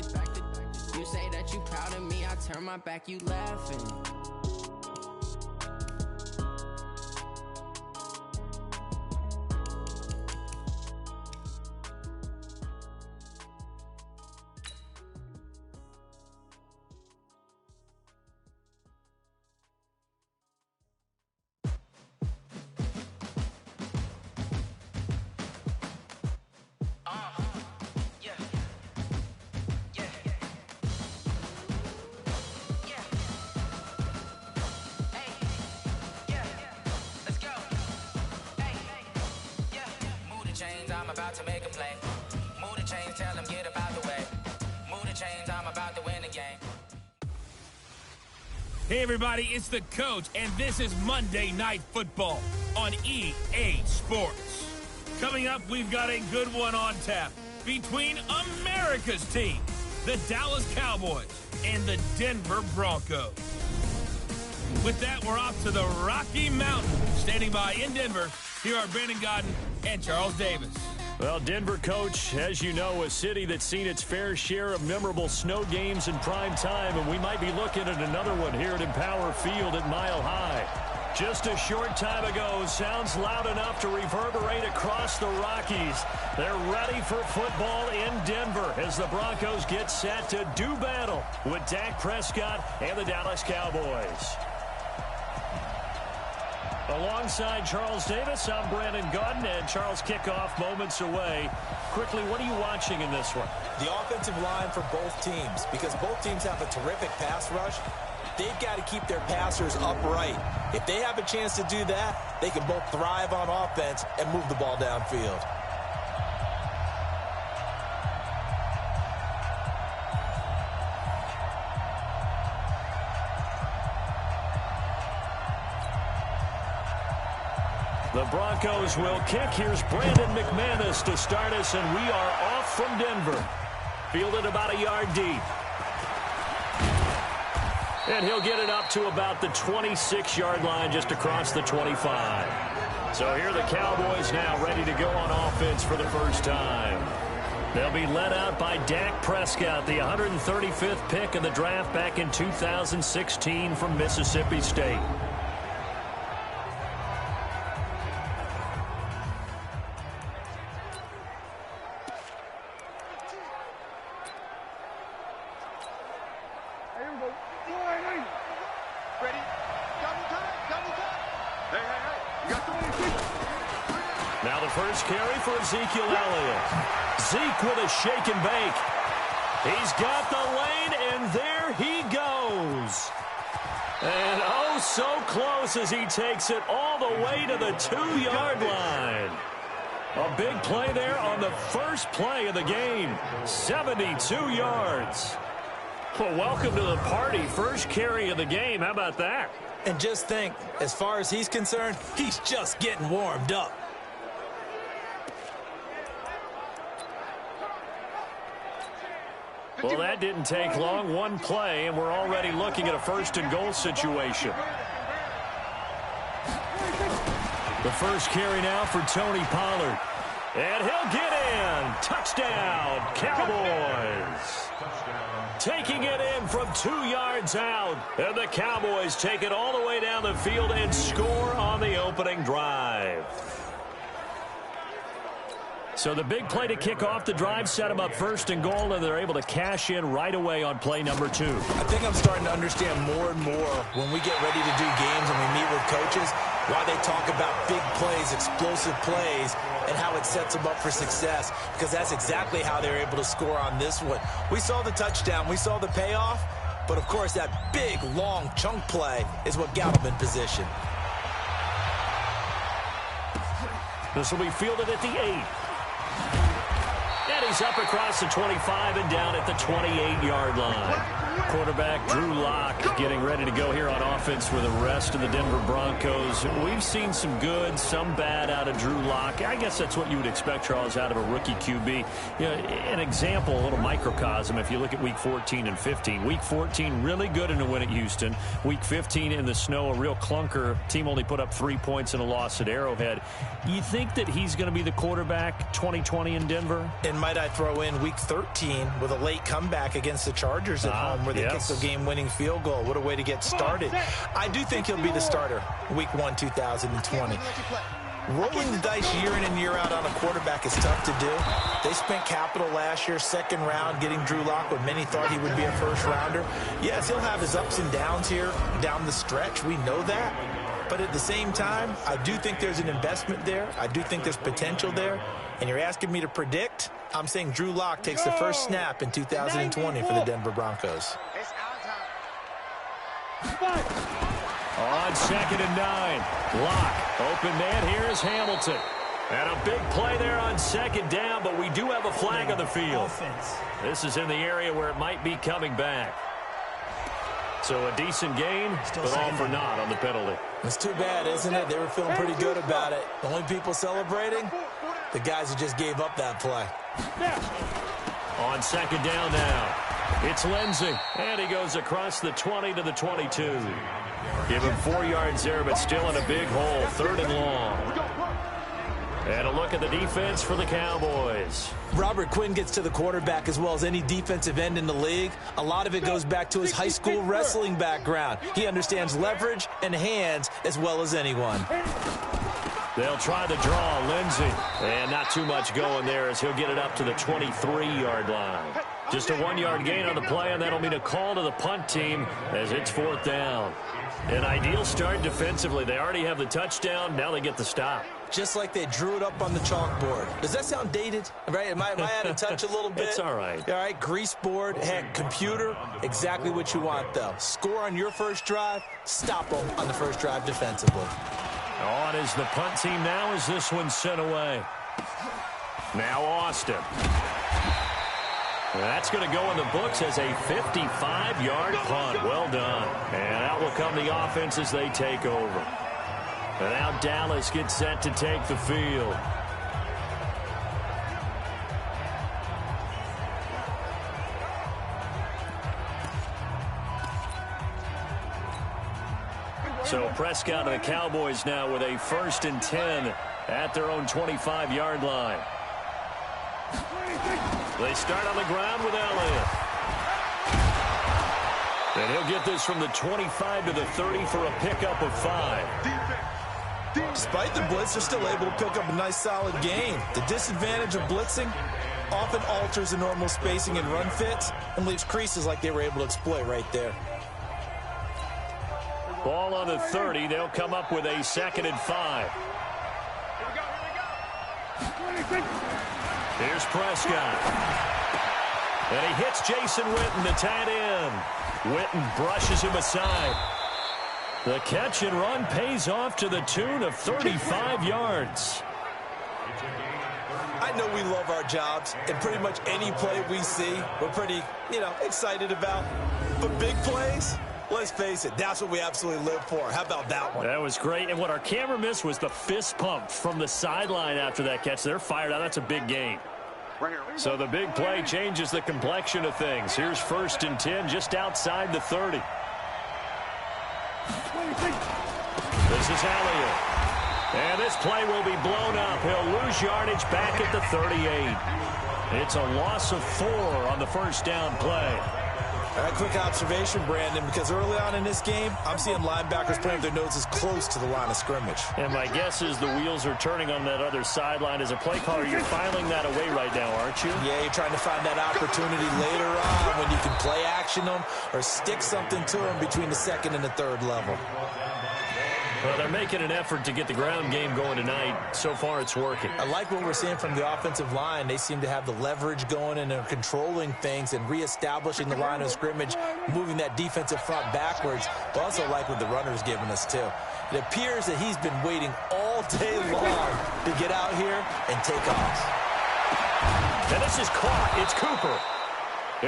You say that you proud of me, I turn my back, you laughing.
I'm about to make a play. Move the chains, tell them get up out the way. Move the chains, I'm about to win the game.
Hey everybody, it's the coach, and this is Monday Night Football on EA Sports. Coming up, we've got a good one on tap between America's team, the Dallas Cowboys, and the Denver Broncos. With that, we're off to the Rocky Mountains. Standing by in Denver, here are Brandon Godden and Charles Davis.
Well, Denver, Coach, as you know, a city that's seen its fair share of memorable snow games in prime time, and we might be looking at another one here at Empower Field at Mile High. Just a short time ago, sounds loud enough to reverberate across the Rockies. They're ready for football in Denver as the Broncos get set to do battle with Dak Prescott and the Dallas Cowboys. Alongside Charles Davis, I'm Brandon Godden, and Charles, kickoff moments away. Quickly, what are you watching in this one?
The offensive line for both teams, because both teams have a terrific pass rush. They've got to keep their passers upright. If they have a chance to do that, they can both thrive on offense and move the ball downfield.
The Broncos will kick. Here's Brandon McManus to start us, and we are off from Denver. Fielded about a yard deep. And he'll get it up to about the 26-yard line, just across the 25. So here are the Cowboys now ready to go on offense for the first time. They'll be led out by Dak Prescott, the 135th pick of the draft back in 2016 from Mississippi State.
Ready? Double time, double time. Hey, hey, hey. You got the one.
Now the first carry for Ezekiel Elliott. Zeke with a shake and bake. He's got the lane, and there he goes. And oh, so close as he takes it all the way to the 2-yard line. A big play there on the first play of the game. 72 yards. Well, welcome to the party. First carry of the game. How about that?
And just think, as far as he's concerned, he's just getting warmed up.
Well, that didn't take long. One play, and we're already looking at a first-and-goal situation. The first carry now for Tony Pollard. And he'll get in. Touchdown, Cowboys. Taking it in from 2 yards out. And the Cowboys take it all the way down the field and score on the opening drive. So the big play to kick off the drive set them up first and goal, and they're able to cash in right away on play number 2.
I think I'm starting to understand more and more when we get ready to do games and we meet with coaches why they talk about big plays, explosive plays, and how it sets them up for success, because that's exactly how they're able to score on this one. We saw the touchdown. We saw the payoff. But, of course, that big, long chunk play is what got them in position.
This will be fielded at the 8. And he's up across the 25 and down at the 28-yard line. Quarterback Drew Lock getting ready to go here on offense for the rest of the Denver Broncos. We've seen some good, some bad out of Drew Lock. I guess that's what you would expect, Charles, out of a rookie QB. You know, an example, a little microcosm, if you look at Week 14 and 15. Week 14, really good in a win at Houston. Week 15 in the snow, a real clunker. Team only put up 3 points in a loss at Arrowhead. You think that he's going to be the quarterback 2020 in Denver?
And might I throw in Week 13 with a late comeback against the Chargers at home where they kicked the game-winning field goal. What a way to get started. I do think he'll be the starter Week 1, 2020. Rolling the dice year in and year out on a quarterback is tough to do. They spent capital last year, second round, getting Drew Lock when many thought he would be a first-rounder. Yes, he'll have his ups and downs here down the stretch. We know that. But at the same time, I do think there's an investment there. I do think there's potential there. And you're asking me to predict? I'm saying Drew Lock takes the first snap in 2020 for the Denver Broncos.
It's our time.
On 2nd and 9. Lock. Open man. Here is Hamilton. And a big play there on second down, but we do have a flag on the field. This is in the area where it might be coming back. So a decent gain, but all for naught on the penalty.
It's too bad, isn't it? They were feeling pretty good about it. The only people celebrating, the guys who just gave up that play.
On second down now, it's Lindsey. And he goes across the 20 to the 22. Give him 4 yards there, but still in a big hole. 3rd and long. And a look at the defense for the Cowboys.
Robert Quinn gets to the quarterback as well as any defensive end in the league. A lot of it goes back to his high school wrestling background. He understands leverage and hands as well as anyone.
They'll try the draw, Lindsey. And not too much going there as he'll get it up to the 23-yard line. Just a 1-yard gain on the play, and that'll mean a call to the punt team as it's 4th down. An ideal start defensively. They already have the touchdown. Now they get the stop.
Just like they drew it up on the chalkboard. Does that sound dated? Right? Am I out of touch a little bit?
It's all right.
All right, grease board, heck, computer, exactly what you want, though. Score on your first drive, stop them on the first drive defensively.
On is the punt team now as this one's sent away. Now Austin. That's going to go in the books as a 55-yard punt. Well done. And out will come the offense as they take over. And now Dallas gets set to take the field. So Prescott and the Cowboys now with a 1st and 10 at their own 25-yard line. They start on the ground with Elliott. And he'll get this from the 25 to the 30 for a pickup of 5.
Despite the blitz, they're still able to pick up a nice, solid gain. The disadvantage of blitzing often alters the normal spacing and run fits and leaves creases like they were able to exploit right there.
Ball on the 30. They'll come up with a 2nd and 5. Here's Prescott. And he hits Jason Witten, the tight end. Witten brushes him aside. The catch and run pays off to the tune of 35 yards.
I know we love our jobs, and pretty much any play we see, we're pretty, excited about. But big plays, let's face it, that's what we absolutely live for. How about that one?
That was great. And what our camera missed was the fist pump from the sideline after that catch. They're fired out. That's a big gain. So the big play changes the complexion of things. Here's 1st and 10 just outside the 30. This is Elliott. And this play will be blown up. He'll lose yardage back at the 38. It's a loss of 4 on the 1st down play.
All right, quick observation, Brandon, because early on in this game, I'm seeing linebackers playing their noses close to the line of scrimmage.
And my guess is the wheels are turning on that other sideline. As a play caller, you're filing that away right now, aren't you?
Yeah, you're trying to find that opportunity later on when you can play action them or stick something to them between the 2nd and the 3rd level.
Well, they're making an effort to get the ground game going tonight. So far, it's working.
I like what we're seeing from the offensive line. They seem to have the leverage going and they're controlling things and reestablishing the line of scrimmage, moving that defensive front backwards. But also like what the runner's giving us, too. It appears that he's been waiting all day long to get out here and take off.
And this is caught. It's Cooper.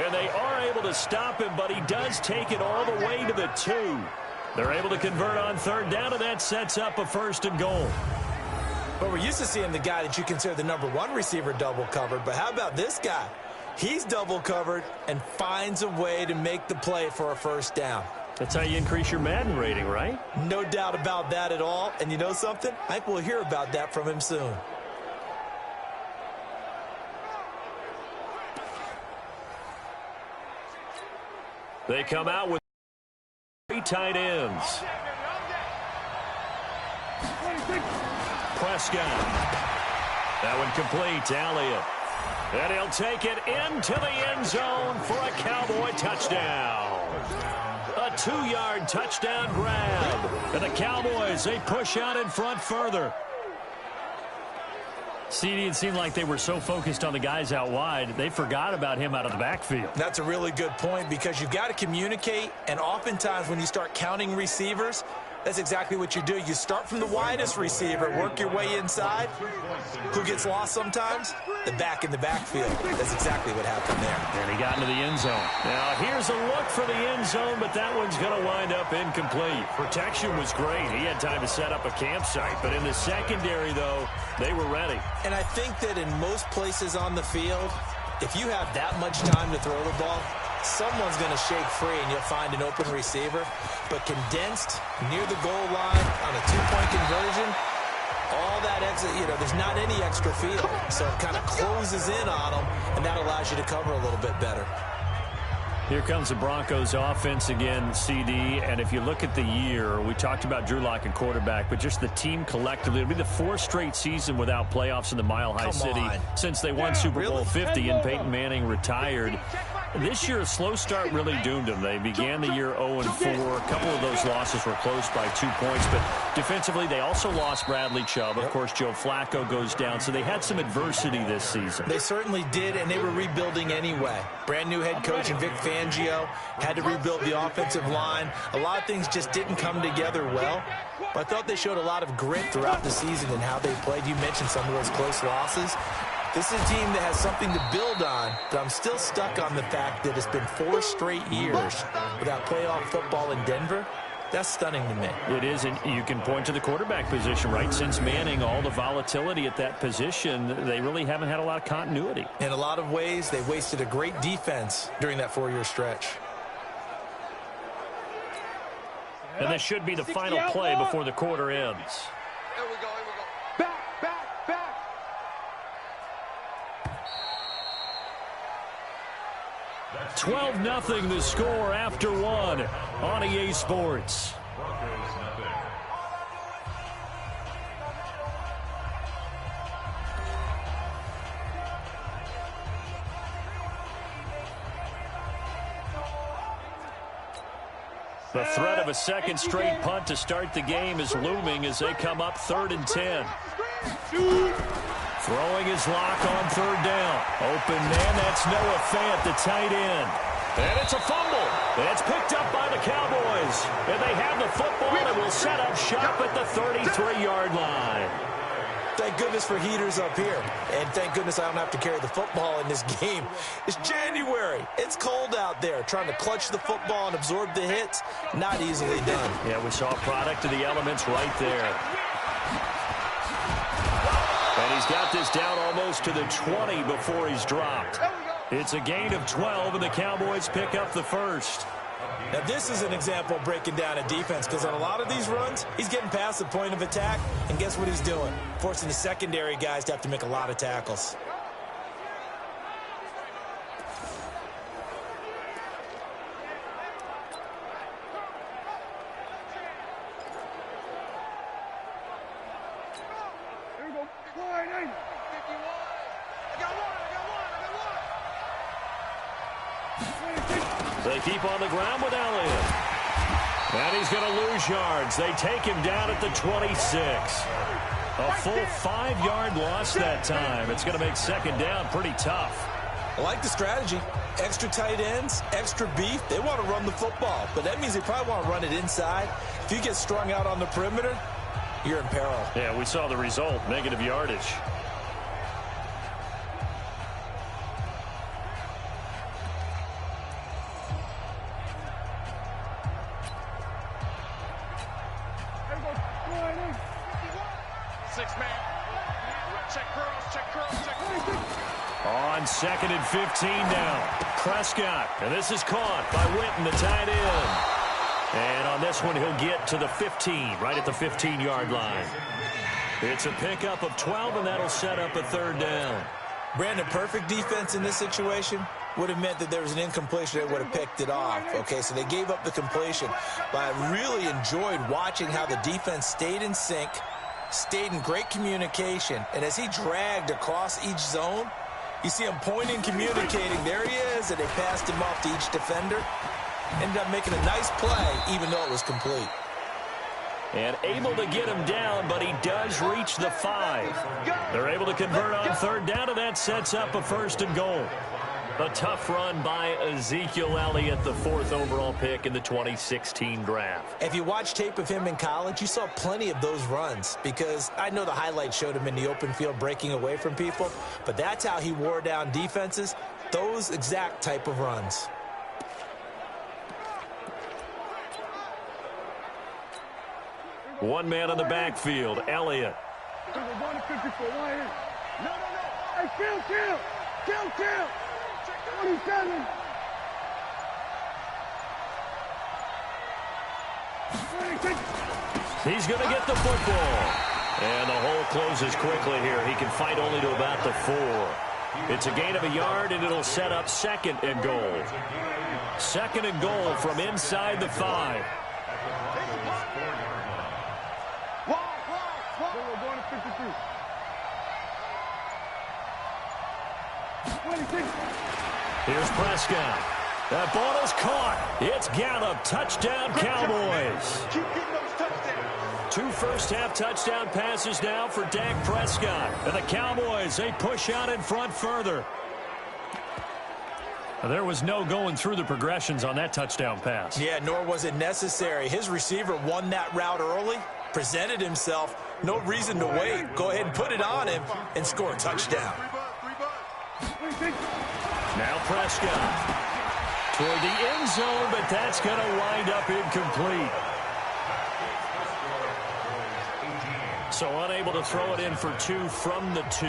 And they are able to stop him, but he does take it all the way to the 2. They're able to convert on 3rd down, and that sets up a 1st and goal.
But we're used to seeing the guy that you consider the #1 receiver double covered. But how about this guy? He's double covered and finds a way to make the play for a 1st down.
That's how you increase your Madden rating, right?
No doubt about that at all. And you know something? I think we'll hear about that from him soon.
They come out with 3 tight ends. Prescott. That one complete to Elliott. And he'll take it into the end zone for a Cowboy touchdown. A 2-yard touchdown grab. And the Cowboys, they push out in front further. CD, it seemed like they were so focused on the guys out wide, they forgot about him out of the backfield.
That's a really good point because you've got to communicate, and oftentimes when you start counting receivers, That's exactly what you do. You start from the widest receiver, work your way inside. Who gets lost sometimes? The back in the backfield. That's exactly what happened there.
And he got into the end zone. Now, here's a look for the end zone, but that one's going to wind up incomplete. Protection was great. He had time to set up a campsite, but in the secondary, though, they were ready.
And I think that in most places on the field, if you have that much time to throw the ball, someone's going to shake free and you'll find an open receiver. But condensed near the goal line on a two-point conversion, all that exit, there's not any extra field. So it kind of closes in on them, and that allows you to cover a little bit better.
Here comes the Broncos offense again, CD, and if you look at the year, we talked about Drew Lock and quarterback, but just the team collectively, it'll be the fourth straight season without playoffs in the Mile High City since they won Super Bowl 50 and Peyton Manning retired. This year, a slow start really doomed them. They began the year 0-4. A couple of those losses were close by 2 points, but defensively, they also lost Bradley Chubb. Of course, Joe Flacco goes down, so they had some adversity this season.
They certainly did, and they were rebuilding anyway. Brand new head coach in Vic Fangio had to rebuild the offensive line. A lot of things just didn't come together well, but I thought they showed a lot of grit throughout the season and how they played. You mentioned some of those close losses. This is a team that has something to build on, but I'm still stuck on the fact that it's been 4 straight years without playoff football in Denver. That's stunning to me.
It is, and you can point to the quarterback position, right? Since Manning, all the volatility at that position, they really haven't had a lot of continuity.
In a lot of ways, they wasted a great defense during that 4-year stretch.
And this should be the final play before the quarter ends.
Here we go, here we go.
Back, back, back.
12-0 the score after 1 on EA Sports. The threat of a second straight punt to start the game is looming as they come up 3rd and 10. Throwing his lock on 3rd down. Open man, that's Noah Fant, the tight end. And it's a fumble. And it's picked up by the Cowboys. And they have the football and will set up shop at the 33-yard line.
Thank goodness for heaters up here. And thank goodness I don't have to carry the football in this game. It's January. It's cold out there. Trying to clutch the football and absorb the hits, not easily done.
Yeah, we saw a product of the elements right there. And he's got this down almost to the 20 before he's dropped. It's a gain of 12, and the Cowboys pick up the first.
Now, this is an example of breaking down a defense, because on a lot of these runs, he's getting past the point of attack, and guess what he's doing? Forcing the secondary guys to have to make a lot of tackles.
Here we go. Wide in.
51. I got one.
They keep on the ground with Elliott. And he's going to lose yards. They take him down at the 26. A full 5-yard loss that time. It's going to make second down pretty tough.
I like the strategy. Extra tight ends, extra beef. They want to run the football, but that means they probably want to run it inside. If you get strung out on the perimeter, you're in peril.
Yeah, we saw the result, negative yardage. On 2nd and 15 now. Prescott. And this is caught by Witten, the tight end. And on this one, he'll get to the 15, right at the 15-yard line. It's a pickup of 12, and that'll set up a 3rd down.
Brandon, perfect defense in this situation would have meant that there was an incompletion that would have picked it off. Okay, so they gave up the completion. But I really enjoyed watching how the defense stayed in sync, stayed in great communication, and as he dragged across each zone, you see him pointing, communicating. There he is, and they passed him off to each defender. Ended up making a nice play, even though it was complete.
And able to get him down, but he does reach the 5. They're able to convert on 3rd down, and that sets up a 1st and goal. A tough run by Ezekiel Elliott, the 4th overall pick in the 2016 draft.
If you watch tape of him in college, you saw plenty of those runs, because I know the highlights showed him in the open field breaking away from people, but that's how he wore down defenses, those exact type of runs.
One man on the backfield, Elliott.
We're going to 54. No. Hey, chill. 27.
He's going to get the football. And the hole closes quickly here. He can fight only to about the 4. It's a gain of a yard, and it'll set up 2nd and goal. 2nd and goal from inside the 5.
We're going to 53. 26.
Here's Prescott. That ball is caught. It's Gallup. Touchdown, Cowboys.
Keep getting those touchdowns.
2 first-half touchdown passes now for Dak Prescott. And the Cowboys, they push out in front further. There was no going through the progressions on that touchdown pass.
Yeah, nor was it necessary. His receiver won that route early, presented himself. No reason to wait. Go ahead and put it on him and score a touchdown.
Now Prescott toward the end zone, but that's going to wind up incomplete. So unable to throw it in for 2 from the 2.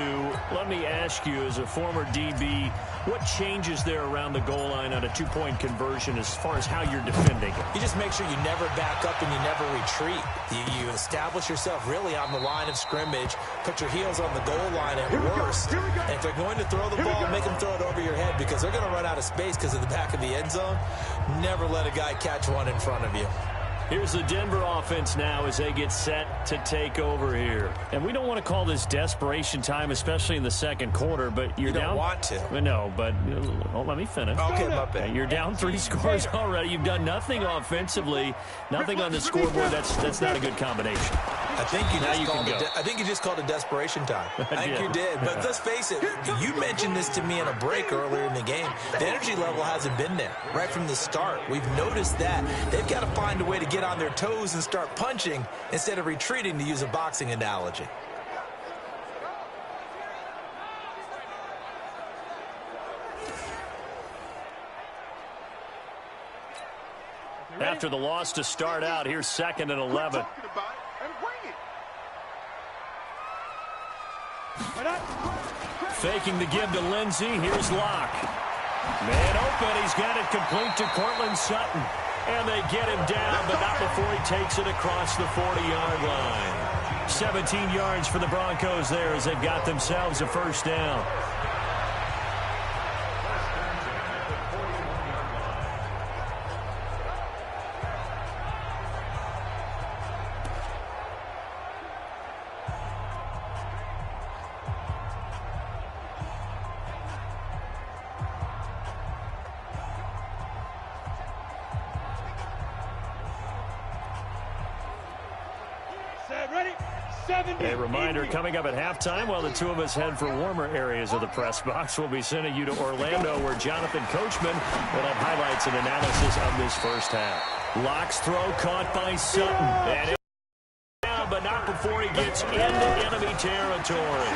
Let me ask you, as a former DB, what changes there around the goal line on a 2-point conversion as far as how you're defending?
You just make sure you never back up and you never retreat. You establish yourself really on the line of scrimmage, put your heels on the goal line at worst. And if they're going to throw the ball, make them throw it over your head, because they're going to run out of space because of the back of the end zone. Never let a guy catch one in front of you.
Here's the Denver offense now as they get set to take over here. And we don't want to call this desperation time, especially in the second quarter, but you're down.
You don't want to.
No, but let me finish.
Okay, my bad.
You're down 3 scores already. You've done nothing offensively, nothing on the scoreboard. That's not a good combination.
I think you just called it desperation time. I think you did. But let's face it, you mentioned this to me in a break earlier in the game. The energy level hasn't been there right from the start. We've noticed that. They've got to find a way to get on their toes and start punching instead of retreating, to use a boxing analogy.
After the loss to start out, here's 2nd and 11. Faking the give to Lindsey. Here's Locke. Man open. He's got it complete to Cortland Sutton. And they get him down, but not before he takes it across the 40-yard line. 17 yards for the Broncos there as they've got themselves a first down. A reminder, coming up at halftime, while the two of us head for warmer areas of the press box, we'll be sending you to Orlando, where Jonathan Coachman will have highlights and analysis of this first half. Locke's throw caught by Sutton. And down, but not before he gets into enemy territory.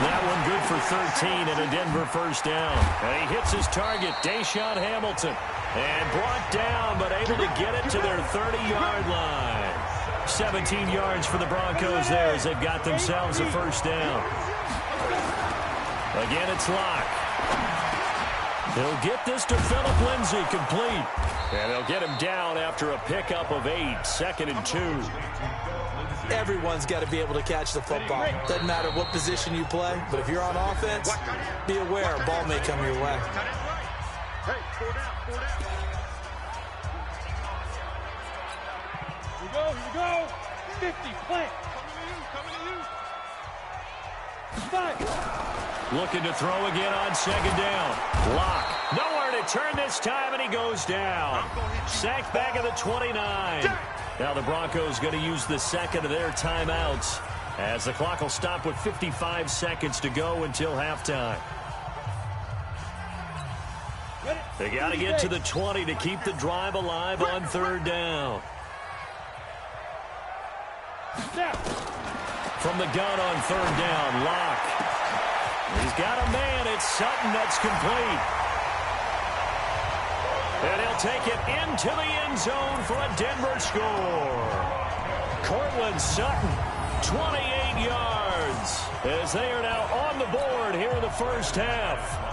That one good for 13 and a Denver first down. And he hits his target, Deshaun Hamilton. And brought down, but able to get it to their 30-yard line. 17 yards for the Broncos there as they've got themselves a first down. Again, it's Locke. He'll get this to Phillip Lindsay, complete. And they'll get him down after a pickup of 8, 2nd and 2.
Everyone's got to be able to catch the football. Doesn't matter what position you play, but if you're on offense, be aware a ball may come your way.
Hey, 4 down.
Here we go. 50, plant.
Coming to you.
5.
Looking to throw again on 2nd down. Locke. Nowhere to turn this time, and he goes down. Sacked back at the 29. Now the Broncos going to use the second of their timeouts as the clock will stop with 55 seconds to go until halftime. They got to get to the 20 to keep the drive alive on third down. From the gun on third down, Locke. He's got a man. It's Sutton that's complete. And he'll take it into the end zone for a Denver score. Cortland Sutton, 28 yards, as they are now on the board here in the first half.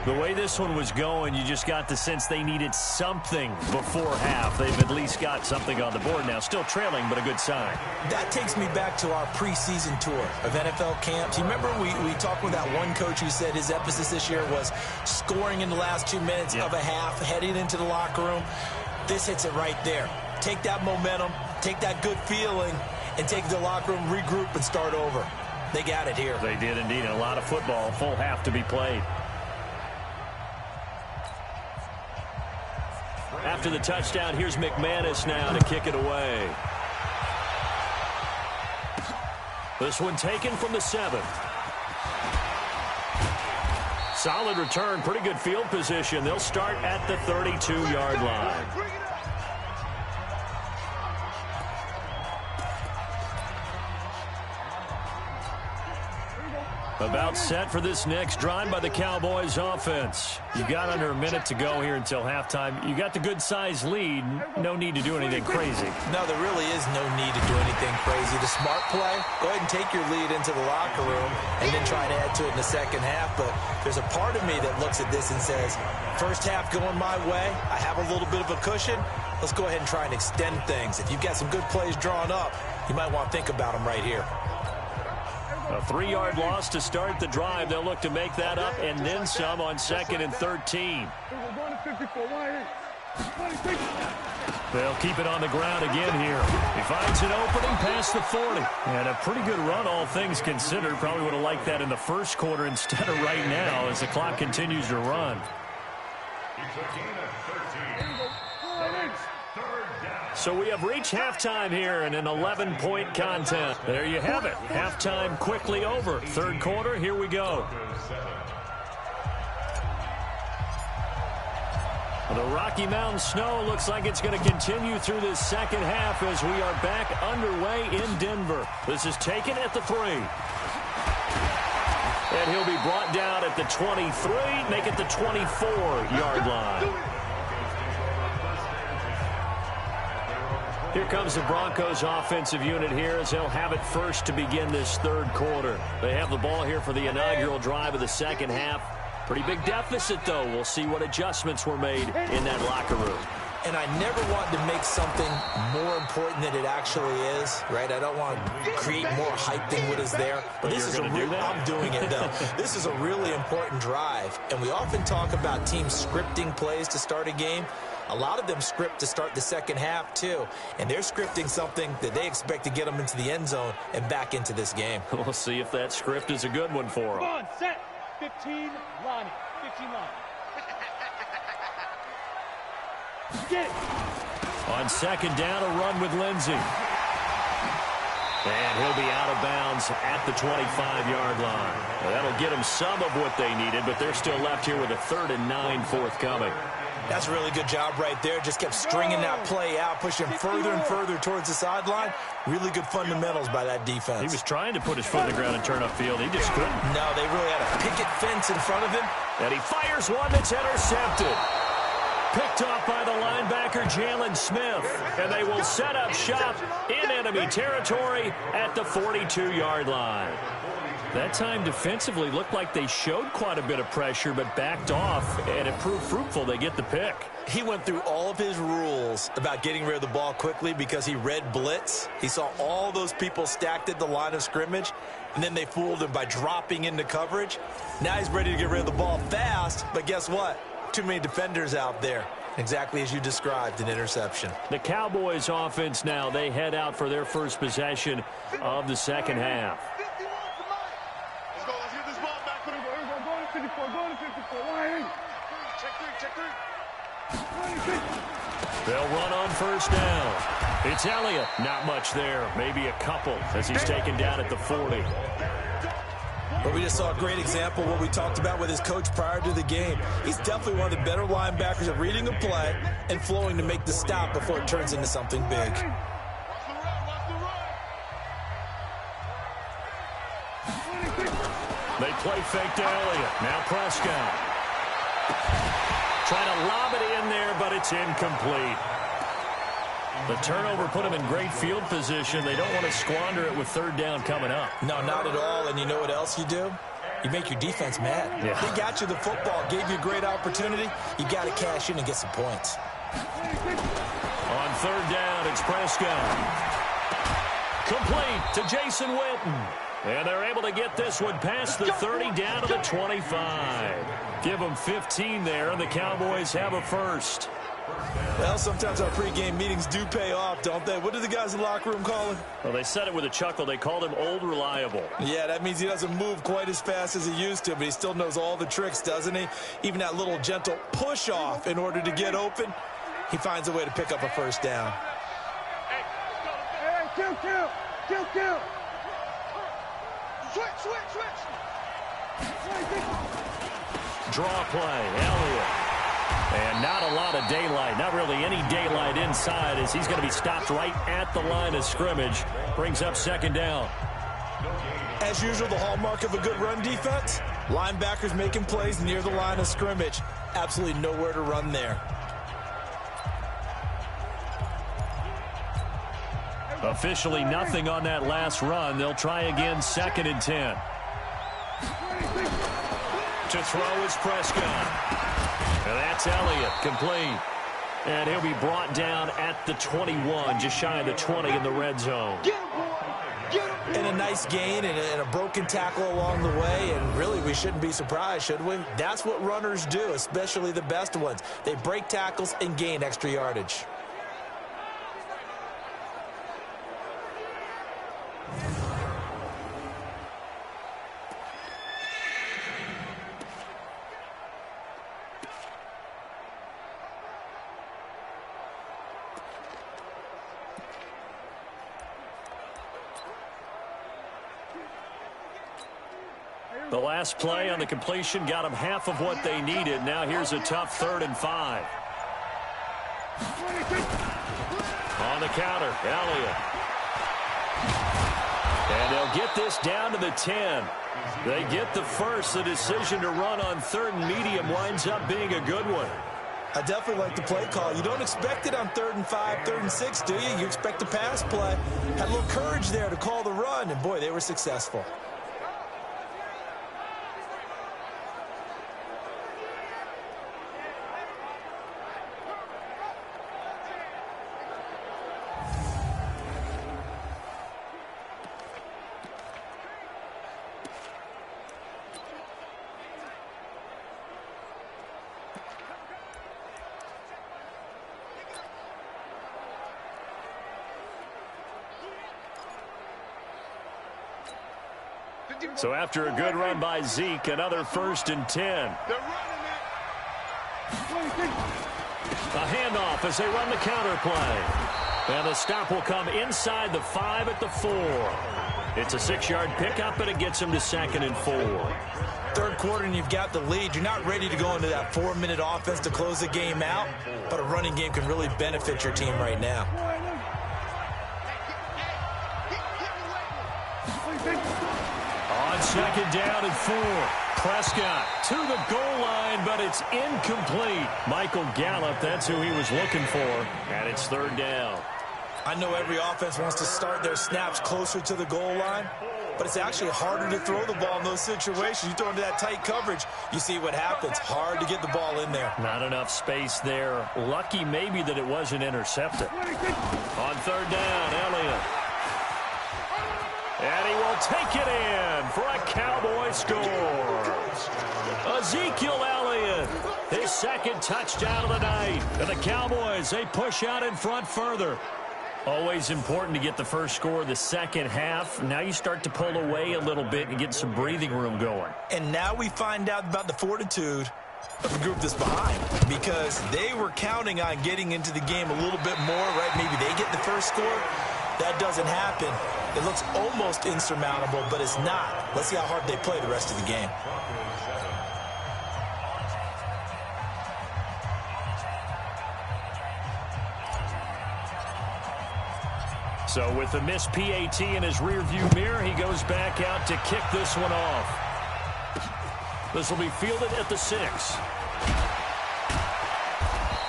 The way this one was going, you just got the sense they needed something before half. They've at least got something on the board now. Still trailing, but a good sign.
That takes me back to our preseason tour of NFL camps. You remember we talked with that one coach who said his emphasis this year was scoring in the last 2 minutes of a half, heading into the locker room. This hits it right there. Take that momentum, take that good feeling, and take it to the locker room, regroup, and start over. They got it here.
They did indeed. And a lot of football, full half to be played. After the touchdown, here's McManus now to kick it away. This one taken from the 7. Solid return, pretty good field position. They'll start at the 32-yard line. About set for this next drive by the Cowboys offense. You got under a minute to go here until halftime. You got the good-sized lead. No need to do anything crazy.
No, there really is no need to do anything crazy. The smart play, go ahead and take your lead into the locker room and then try to add to it in the second half. But there's a part of me that looks at this and says, first half going my way, I have a little bit of a cushion. Let's go ahead and try and extend things. If you've got some good plays drawn up, you might want to think about them right here.
A 3-yard loss to start the drive. They'll look to make that up and then some on 2nd and 13. They'll keep it on the ground again here. He finds an opening past the 40. And a pretty good run, all things considered. Probably would have liked that in the first quarter instead of right now as the clock continues to run. So we have reached halftime here in an 11-point contest. There you have it. Halftime quickly over. Third quarter, here we go. The Rocky Mountain snow looks like it's going to continue through this second half as we are back underway in Denver. This is taken at the 3. And he'll be brought down at the 23, make it the 24-yard line. Here comes the Broncos offensive unit here as they'll have it first to begin this third quarter. They have the ball here for the inaugural drive of the second half. Pretty big deficit, though. We'll see what adjustments were made in that locker room.
And I never want to make something more important than it actually is, right? I don't want to create more hype than what is there. But this is I'm doing it, though. This is a really important drive. And we often talk about teams scripting plays to start a game. A lot of them script to start the second half, too. And they're scripting something that they expect to get them into the end zone and back into this game.
We'll see if that script is a good one for them.
Come on, set. 15, Lonnie. 15, Lonnie. Get it.
On second down, a run with Lindsey. And he'll be out of bounds at the 25-yard line. Well, that'll get them some of what they needed, but they're still left here with a 3rd and 9 forthcoming.
That's a really good job right there. Just kept stringing that play out, pushing further and further towards the sideline. Really good fundamentals by that defense. He
was trying to put his foot in the ground and turn upfield. He just couldn't.
No, they really had a picket fence in front of him.
And he fires one that's intercepted. Picked off by the linebacker, Jalen Smith. And they will set up shop in enemy territory at the 42-yard line. That time defensively looked like they showed quite a bit of pressure but backed off, and it proved fruitful. They get the pick.
He went through all of his rules about getting rid of the ball quickly because he read blitz. He saw all those people stacked at the line of scrimmage, and then they fooled him by dropping into coverage. Now he's ready to get rid of the ball fast, but guess what? Too many defenders out there. Exactly as you described, an interception.
The Cowboys offense now, they head out for their first possession of the second half. They'll run on first down. It's Elliott. Not much there. Maybe a couple as he's taken down at the 40.
Well, we just saw a great example of what we talked about with his coach prior to the game. He's definitely one of the better linebackers at reading a play and flowing to make the stop before it turns into something big.
They play fake to Elliott. Now Prescott. Trying to lob it in there, but it's incomplete. The turnover put them in great field position. They don't want to squander it with third down coming up.
No, not at all. And you know what else you do? You make your defense mad.
Yeah.
They got you the football, gave you a great opportunity. You got to cash in and get some points.
On third down, it's Prescott. Complete to Jason Witten. And they're able to get this one past the 30 down to the 25. Give them 15 there, and the Cowboys have a first.
Well, sometimes our pregame meetings do pay off, don't they? What do the guys in the locker room call him?
Well, they said it with a chuckle. They called him Old Reliable.
Yeah, that means he doesn't move quite as fast as he used to, but he still knows all the tricks, doesn't he? Even that little gentle push-off in order to get open, he finds a way to pick up a first down.
Hey, kill. Switch.
Draw play, Elliott. And not a lot of daylight, not really any daylight inside as he's going to be stopped right at the line of scrimmage. Brings up second down.
As usual, the hallmark of a good run defense, linebackers making plays near the line of scrimmage. Absolutely nowhere to run there.
Officially nothing on that last run. They'll try again, 2nd and 10. To throw is Prescott. And that's Elliott, complete. And he'll be brought down at the 21, just shy of the 20 in the red zone.
And a nice gain and a broken tackle along the way, and really we shouldn't be surprised, should we? That's what runners do, especially the best ones. They break tackles and gain extra yardage.
The last play on the completion got them half of what they needed. Now here's a tough 3rd and 5. On the counter, Elliott. And they'll get this down to the 10. They get the first. The decision to run on 3rd and medium winds up being a good one.
I definitely like the play call. You don't expect it on 3rd and 5, 3rd and 6, do you? You expect a pass play. Had a little courage there to call the run, and boy, they were successful.
So after a good run by Zeke, another 1st and 10. A handoff as they run the counter play. And the stop will come inside the 5 at the 4. It's a 6-yard pickup, and it gets them to 2nd and 4.
Third quarter, and you've got the lead. You're not ready to go into that 4-minute offense to close the game out, but a running game can really benefit your team right now.
On 2nd down and 4. Prescott to the goal line, but it's incomplete. Michael Gallup, that's who he was looking for, and it's 3rd down.
I know every offense wants to start their snaps closer to the goal line, but it's actually harder to throw the ball in those situations. You throw into that tight coverage, you see what happens. Hard to get the ball in there.
Not enough space there. Lucky maybe that it wasn't intercepted. On 3rd down, Elliott. And he will take it in for a Cowboy score. Ezekiel Elliott, his 2nd touchdown of the night. And the Cowboys, they push out in front further. Always important to get the first score of the second half. Now you start to pull away a little bit and get some breathing room going.
And now we find out about the fortitude of the group that's behind, because they were counting on getting into the game a little bit more, right? Maybe they get the first score. That doesn't happen. It looks almost insurmountable, but it's not. Let's see how hard they play the rest of the game.
So with the missed PAT in his rearview mirror, he goes back out to kick this one off. This will be fielded at the 6.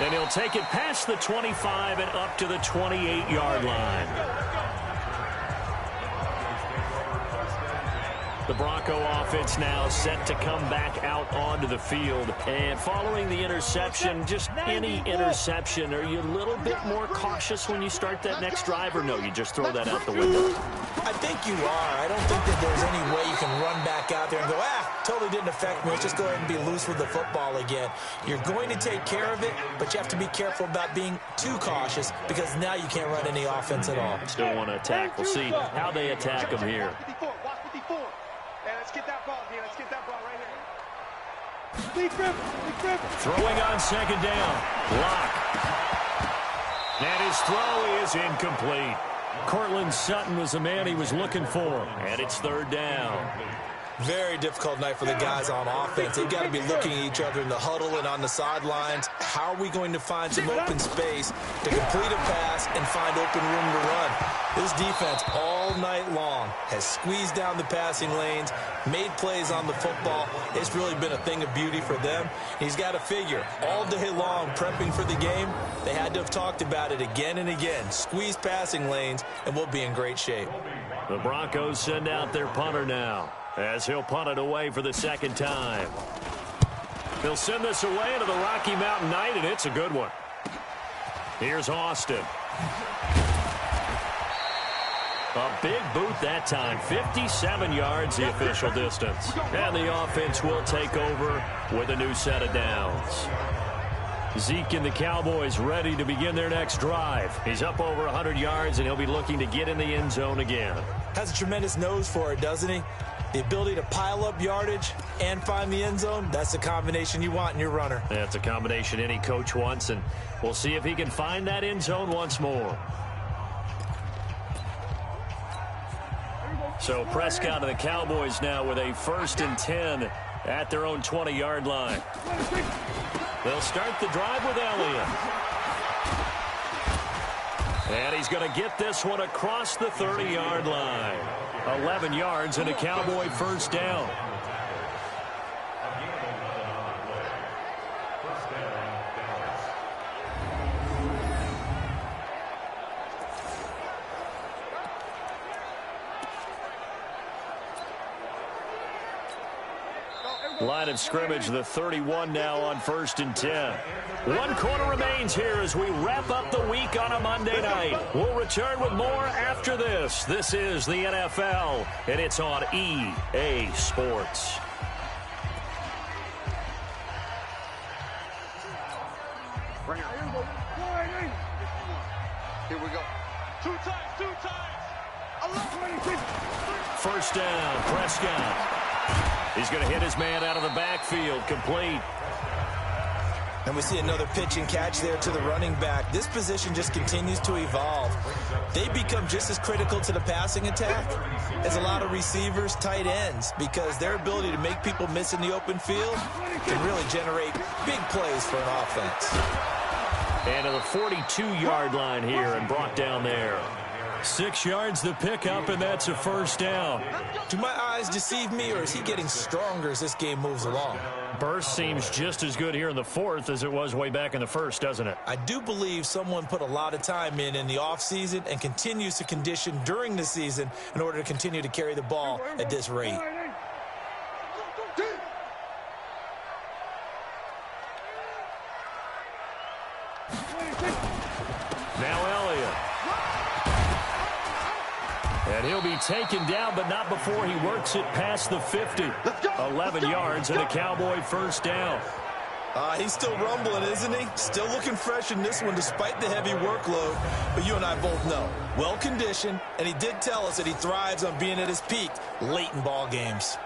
And he'll take it past the 25 and up to the 28-yard line. The Bronco offense now set to come back out onto the field. And following the interception, just any interception, are you a little bit more cautious when you start that next drive, or no, you just throw that out the window?
I think you are. I don't think that there's any way you can run back out there and go, totally didn't affect me. Let's just go ahead and be loose with the football again. You're going to take care of it, but you have to be careful about being too cautious because now you can't run any offense at all.
Still want to attack. We'll see how they attack them here.
Let's get that ball here. Let's get that ball right here.
Throwing on second down. Block. And his throw is incomplete. Cortland Sutton was the man he was looking for. And it's third down.
Very difficult night for the guys on offense. They've got to be looking at each other in the huddle and on the sidelines. How are we going to find some open space to complete a pass and find open room to run? This defense all night long has squeezed down the passing lanes, made plays on the football. It's really been a thing of beauty for them. He's got to figure all day long prepping for the game. They had to have talked about it again and again. Squeeze passing lanes and we'll be in great shape.
The Broncos send out their punter now, as he'll punt it away for the second time. He'll send this away into the Rocky Mountain night, and it's a good one. Here's Austin. A big boot that time. 57 yards the official distance. And the offense will take over with a new set of downs. Zeke and the Cowboys ready to begin their next drive. He's up over 100 yards, and he'll be looking to get in the end zone again.
Has a tremendous nose for it, doesn't he? The ability to pile up yardage and find the end zone, that's the combination you want in your runner.
That's a combination any coach wants, and we'll see if he can find that end zone once more. So Prescott and the Cowboys now with a 1st and 10 at their own 20-yard line. They'll start the drive with Elliott. And he's going to get this one across the 30-yard line. 11 yards and a Cowboy first down. Line of scrimmage, the 31 now on 1st and 10. 1 quarter remains here as we wrap up the week on a Monday night. We'll return with more after this. This is the NFL, and it's on EA Sports.
Here we go. Two times.
1st down, Prescott. He's going to hit his man out of the backfield, complete.
And we see another pitch and catch there to the running back. This position just continues to evolve. They become just as critical to the passing attack as a lot of receivers, tight ends, because their ability to make people miss in the open field can really generate big plays for an offense.
And to the 42-yard line here and brought down there. 6 yards to pick up, and that's a 1st down.
Do my eyes deceive me, or is he getting stronger as this game moves along?
Burst seems just as good here in the 4th as it was way back in the 1st, doesn't it?
I do believe someone put a lot of time in the offseason and continues to condition during the season in order to continue to carry the ball at this rate.
Now Elliott. And he'll be taken down, but not before he works it past the 50. 11 yards and a Cowboy first down.
He's still rumbling, isn't he? Still looking fresh in this one despite the heavy workload. But you and I both know, well-conditioned, and he did tell us that he thrives on being at his peak late in ball games.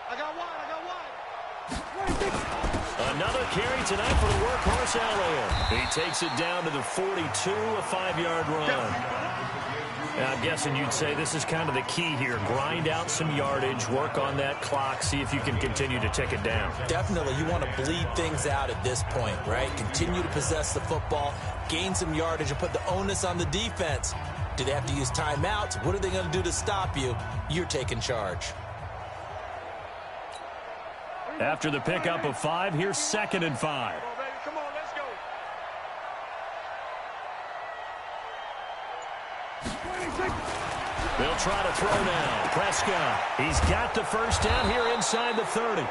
I got one.
Another carry tonight for the workhorse Elliott. He takes it down to the 42, a 5-yard run. Now, I'm guessing you'd say this is kind of the key here. Grind out some yardage, work on that clock, see if you can continue to tick it down.
Definitely. You want to bleed things out at this point, right? Continue to possess the football, gain some yardage, and put the onus on the defense. Do they have to use timeouts? What are they going to do to stop you? You're taking charge.
After the pickup of 5, here's 2nd and 5.
Come on, baby. Come on, let's go.
26.
They'll try to throw now. Prescott, he's got the first down here inside the 30.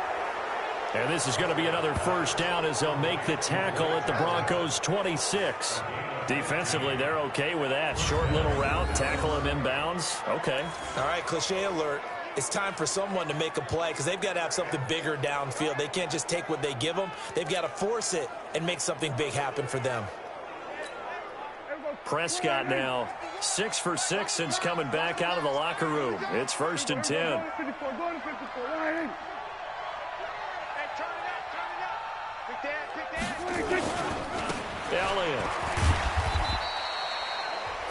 And this is going to be another first down as they'll make the tackle at the Broncos' 26. Defensively, they're okay with that. Short little route, tackle him inbounds. Okay.
All right, cliche alert. It's time for someone to make a play because they've got to have something bigger downfield. They can't just take what they give them. They've got to force it and make something big happen for them.
Prescott now 6 for 6 since coming back out of the locker room. It's 1st and 10.
Go to 54. Go to 54. Right.
Hey, turn it up. Pick that.
26.
Elliott.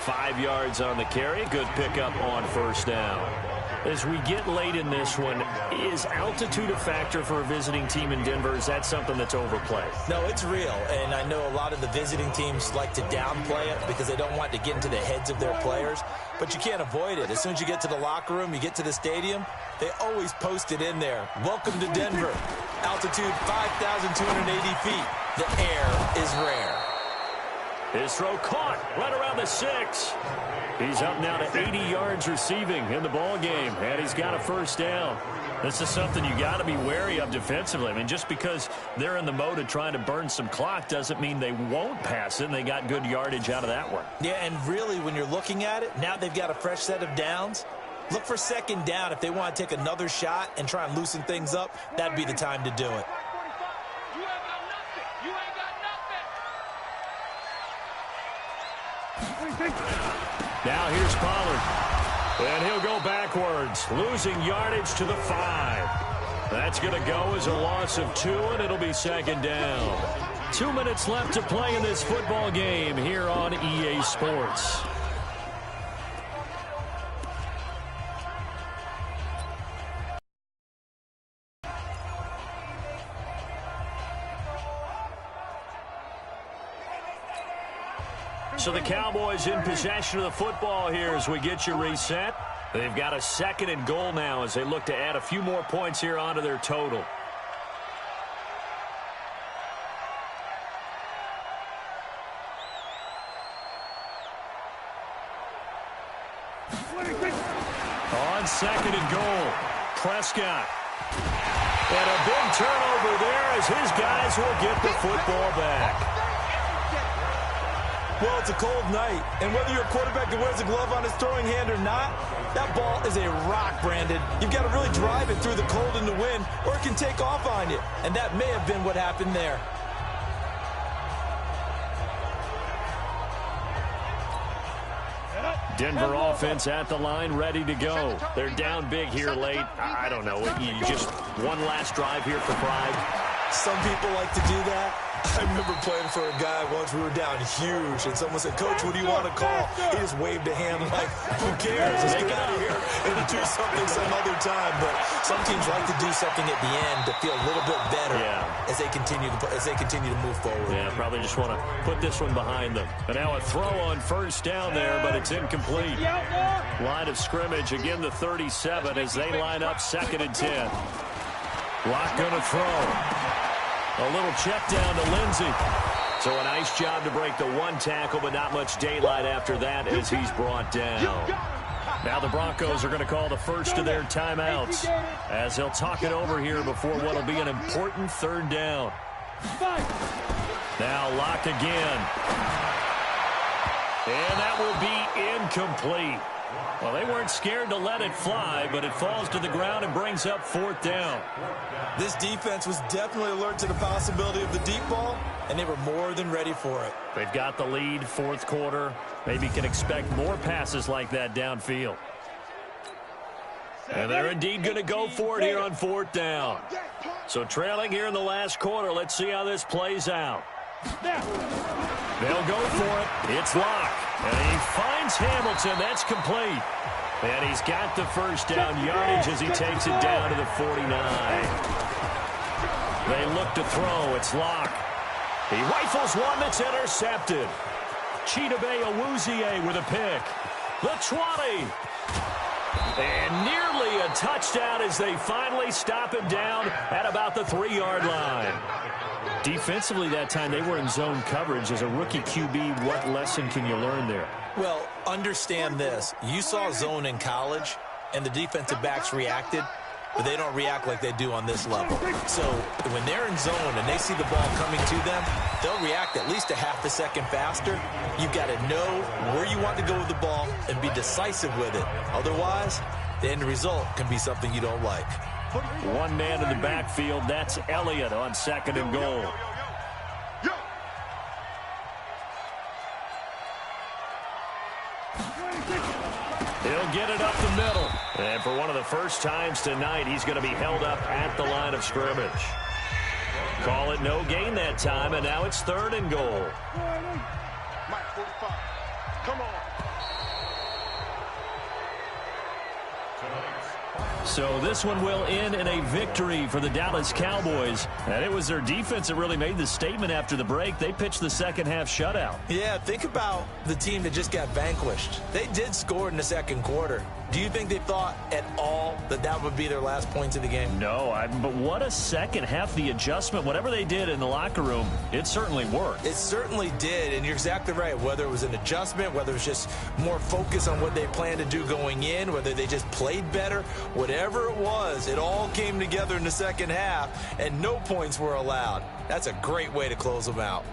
5 yards on the carry. Good pickup on first down. As we get late in this one, is altitude a factor for a visiting team in Denver? Is that something that's overplayed?
No, it's real, and I know a lot of the visiting teams like to downplay it because they don't want to get into the heads of their players, but you can't avoid it. As soon as you get to the locker room, you get to the stadium, they always post it in there. Welcome to Denver. Altitude 5,280 feet. The air is rare.
His throw caught right around the 6. He's up now to 80 yards receiving in the ball game, and he's got a first down. This is something you got to be wary of defensively. I mean, just because they're in the mode of trying to burn some clock doesn't mean they won't pass it, and they got good yardage out of that one.
Yeah, and really, when you're looking at it, now they've got a fresh set of downs. Look for 2nd down. If they want to take another shot and try and loosen things up, that'd be the time to do it.
You ain't got nothing. You ain't got nothing.
26.
Now here's Pollard. And he'll go backwards, losing yardage to the 5. That's going to go as a loss of 2, and it'll be 2nd down. 2 minutes left to play in this football game here on EA Sports. So the Cowboys in possession of the football here as we get you reset. They've got a 2nd and goal now as they look to add a few more points here onto their total. On 2nd and goal, Prescott. And a big turnover there as his guys will get the football back.
Well, it's a cold night, and whether you're a quarterback that wears a glove on his throwing hand or not, that ball is a rock, Brandon. You've got to really drive it through the cold and the wind, or it can take off on you, and that may have been what happened there.
Denver offense at the line, ready to go. They're down big here late. I don't know. You just one last drive here for pride.
Some people like to do that. I remember playing for a guy once. We were down huge, and someone said, "Coach, what do you want to call?" He just waved a hand like, "Who cares? Let's get out of here and do something some other time." But some teams like to do something at the end to feel a little bit better as they continue to move forward.
Yeah, probably just want to put this one behind them. And now a throw on first down there, but it's incomplete. Line of scrimmage again, the 37 as they line up 2nd and 10. Lock gonna throw. A little check down to Lindsey. So a nice job to break the 1 tackle, but not much daylight after that as he's brought down. Now the Broncos are going to call the first of their timeouts as they'll talk it over here before what will be an important 3rd down. Now Lock again. And that will be incomplete. Well, they weren't scared to let it fly, but it falls to the ground and brings up 4th down.
This defense was definitely alert to the possibility of the deep ball, and they were more than ready for it.
They've got the lead, 4th quarter. Maybe can expect more passes like that downfield. And they're indeed going to go for it here on 4th down. So trailing here in the last quarter. Let's see how this plays out. They'll go for it. It's Locke. And he finds Hamilton. That's complete. And he's got the first down yardage as he takes it down to the 49. They look to throw. It's Locke. He rifles one that's intercepted. Chidobe Awuzie with a pick. The 20. And nearly a touchdown as they finally stop him down at about the 3-yard line. Defensively that time, they were in zone coverage. As a rookie QB, what lesson can you learn there?
Well, understand this. You saw zone in college, and the defensive backs reacted, but they don't react like they do on this level. So when they're in zone and they see the ball coming to them, they'll react at least a half a second faster. You've got to know where you want to go with the ball and be decisive with it. Otherwise, the end result can be something you don't like.
One man in the backfield. That's Elliott on 2nd and goal. He'll get it up the middle. And for one of the first times tonight, he's going to be held up at the line of scrimmage. Call it no gain that time, and now it's 3rd and goal.
Mike 45. Come on.
So this one will end in a victory for the Dallas Cowboys. And it was their defense that really made the statement after the break. They pitched the second-half shutout.
Yeah, think about the team that just got vanquished. They did score in the second quarter. Do you think they thought at all that that would be their last points of the game?
No, but what a second half. The adjustment, whatever they did in the locker room, it certainly worked.
It certainly did, and you're exactly right. Whether it was an adjustment, whether it was just more focus on what they planned to do going in, whether they just played better, whatever it was, it all came together in the second half, and no points were allowed. That's a great way to close them out.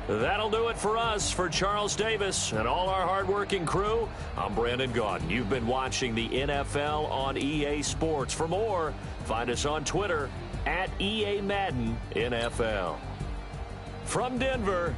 That'll do it for us. For Charles Davis and all our hardworking crew, I'm Brandon Gaudin. You've been watching the NFL on EA Sports. For more, find us on Twitter at EA Madden NFL. From Denver,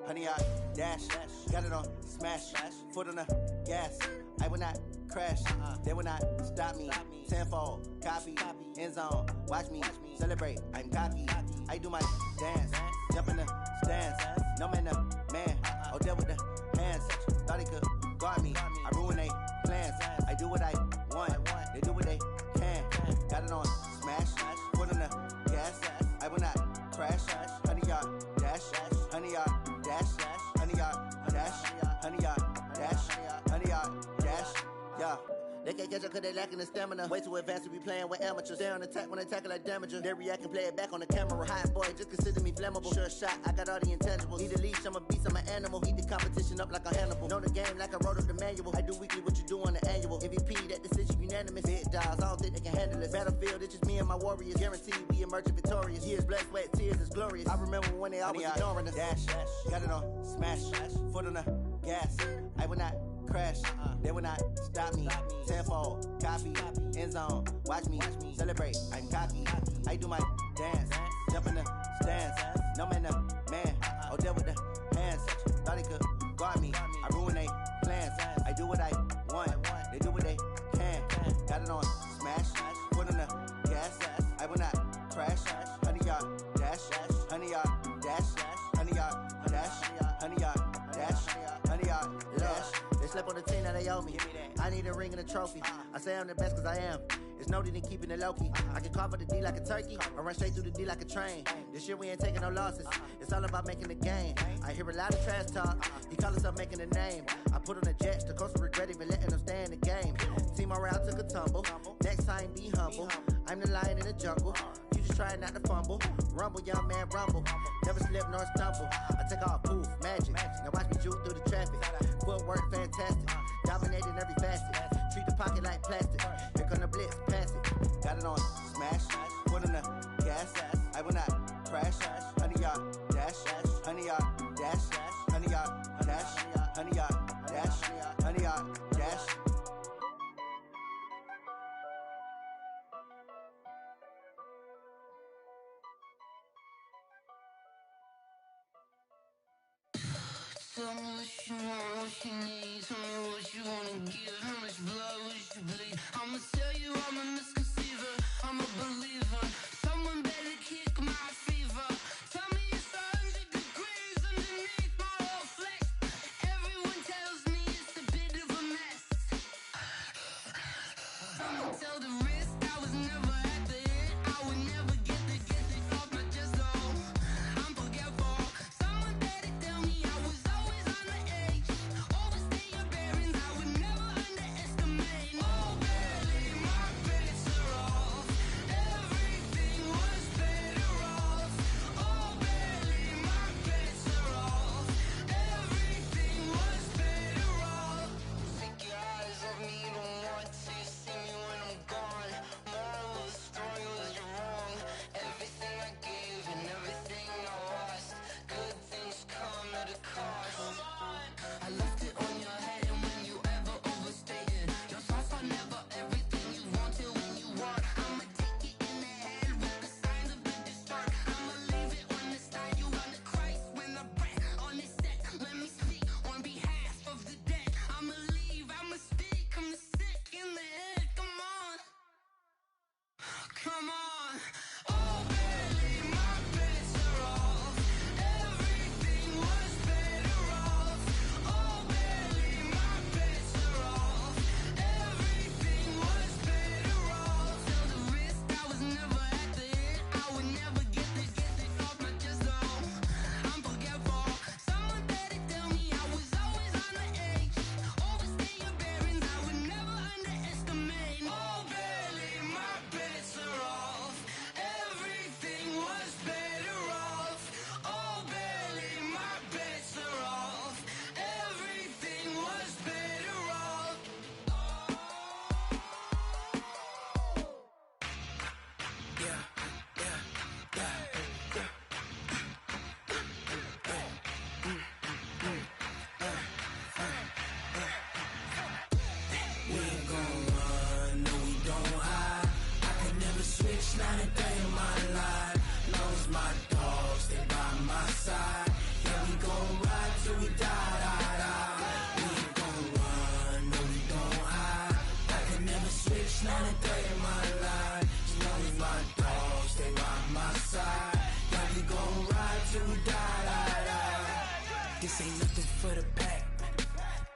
Honey, I dash, got it on smash, foot on the gas. I will not crash, they will not stop me. Tenfold, copy, end zone, watch me celebrate. I'm cocky, I do my dance, jump in the stands. No man, man, oh there with the hands. Thought he could guard me, I ruin they plans. I do what I want, they do what they can. Got it on smash, foot on the gas. I will not crash, honey, y'all dash, honey, y'all dash, honey, y'all dash, honey, y'all dash, honey, y'all dash, yeah. They can't catch up cause they lacking the stamina. Way too advanced to be playing with amateurs. Stay on attack when they tackle like damager. They react and play it back on the camera. Hot boy, just consider me flammable. Sure shot, I got all the intangibles. Need a leash, I'm a beast, I'm an animal. Eat the competition up like a Hannibal. Know the game like I wrote up the manual. I do weekly what you do on the annual. MVP, that decision unanimous. Big dogs, I don't think they can handle this. Battlefield, it's just me and my warriors. Guaranteed we emerge victorious. Years, blood, sweat, tears, is glorious. I remember when they always ignoring us. Dash, got it on smash, foot on the gas. I will not crash, they will not stop me. Tenfold, copy, end zone, watch me celebrate. I'm cocky, I do my dance, jump in the stands. No man, oh there with the hands. Thought he could guard me, I ruin they plans. I do what I want, they do what they can. Got it on smash, foot on the gas. I will not crash, honey, y'all dash, honey, y'all dash, honey, y'all dash, honey, y'all dash, honey, y'all dash. They slept on the team, now they owe me. I need a ring and a trophy. I say I'm the best cause I am. It's no need in keeping it low-key. I can carve up the D like a turkey or run straight through the D like a train. This year we ain't taking no losses. It's all about making the game. I hear a lot of trash talk. He call himself making a name. I put on the Jets. The coach will regret even letting them stay in the game. Team morale took a tumble. Next time be humble. I'm the lion in the jungle. You just try not to fumble. Rumble, young man, rumble. Never slip nor stumble. I take off, poof, magic. Now watch me juke through the traffic. Footwork fantastic. Dominating every facet. Treat the pocket like plastic. Here come the blitz, pass it. Got it on smash. Foot on the gas. I will not crash. Honey, y'all dash. Honey, y'all dash. Honey, y'all dash. Honey, y'all dash. Honey, y'all dash.
Tell me what you want, what you need. Tell me what you wanna give. How much blood would you bleed? I'ma tell you I'm a misconceiver. I'm a believer. Someone better kick my fever. Tell me it's 100 degrees underneath my whole flesh. Everyone tells me it's a bit of a mess. I'ma tell the risk I was never at the end. I would never get the off my chest though. I'm forgetful. Someone better tell me I was always on the edge. Overstay your bearings, I would never underestimate. Oh, barely my bets are off. Everything was better off. Oh, barely my bets are off. Everything was better off. Take your eyes off me, don't want to see me when I'm gone. Moral of the story was you're wrong. Everything I gave and everything I lost. Good things come at a cost. I left it on your head, and when you ever overstay it, your thoughts are never everything you want till when you want. I'ma take it in the head with the signs of the distort. I'ma leave it on the side. You run the Christ when the breath on this set. Let me speak on behalf of the dead. I'ma leave, I'ma speak. I'm the sick in the head. Come on. Come on. Oh, barely my bets are off. Everything was better off. Oh, barely my bets are off. Everything was better off. Till the risk I was never at the end. I would never get this off my chest though. I'm forgetful. Someone better tell me I was always on the edge. Overstay your bearings, I would never underestimate. Oh, barely my bets are off. Everything was better off. Oh, barely my bets are off. Everything was better off.
We ain't gon' run, no we don't hide. I could never switch, not a day in my life. Long as my dogs stay by my side. Yeah, we gon' ride till we die, die, die. We ain't gon' run, no we don't hide. I could never switch, not a day in my life. As long as my dogs stay by my side. Yeah, we gon' ride till we die, die, die. This ain't nothing for the pack.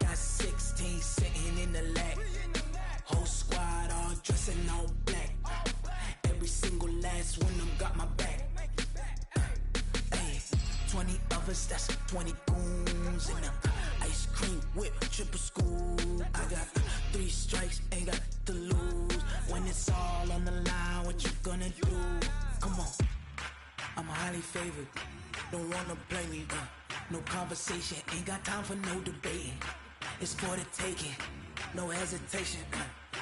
Got 16 sitting in the lap. Whole squad all dressing all black. Every single last one of them got my back. Hey, 20 of us, that's 20 goons in them. Ice cream whip, triple scoop. I got 3 strikes, ain't got to lose. When it's all on the line, what you gonna do? Come on, I'm highly favored. Don't wanna play me, no conversation, ain't got time for no debating. It's for the taking, no hesitation.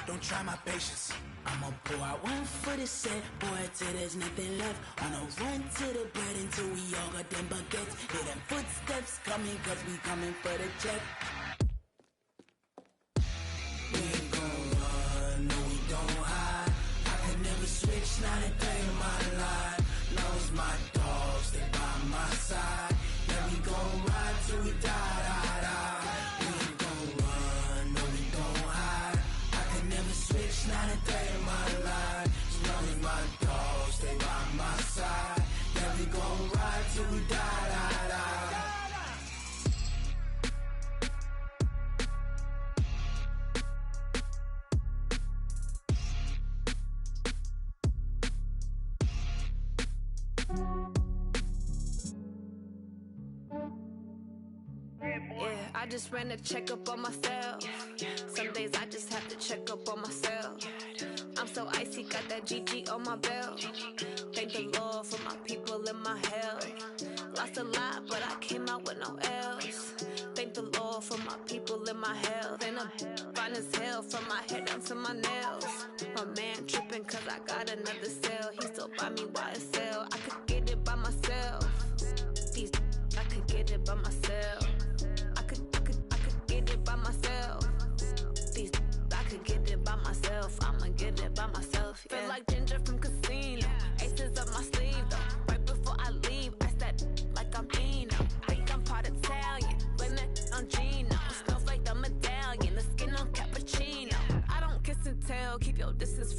Don't try my patience. I'ma pour out one for the set, boy, till there's nothing left. On a run to the bread until we all got them baguettes. Hear them footsteps coming, cause we coming for the check. We ain't gon' run, no we don't hide. I could never switch, not a day in my life. Long as my dogs stay by my side. Yeah, we gon' ride till we die, die, die. We ain't gon' run, no we don't hide. I could never switch, not a day in my life. As long as my dogs stay by my side. Yeah, we gon' ride till we die, die, die.
Yeah, I just ran a checkup on myself. Some days I just have to check up on myself. I'm so icy, got that GG on my belt. Thank the Lord for my people and my health. Lost a lot, but I came out with no L's. Thank the Lord for my people and my health. And I'm fine as hell from my head down to my nails. My man tripping cause I got another cell. He still buy me YSL. I could get it by myself. These I could get it by myself. I could get it by myself. These I could get it by myself. I'ma get it by myself. Yeah. Feel like Ginger from Casino. Aces up my sleeve though. Right before I leave, I said like I'm Eno. Think I'm part Italian. Blame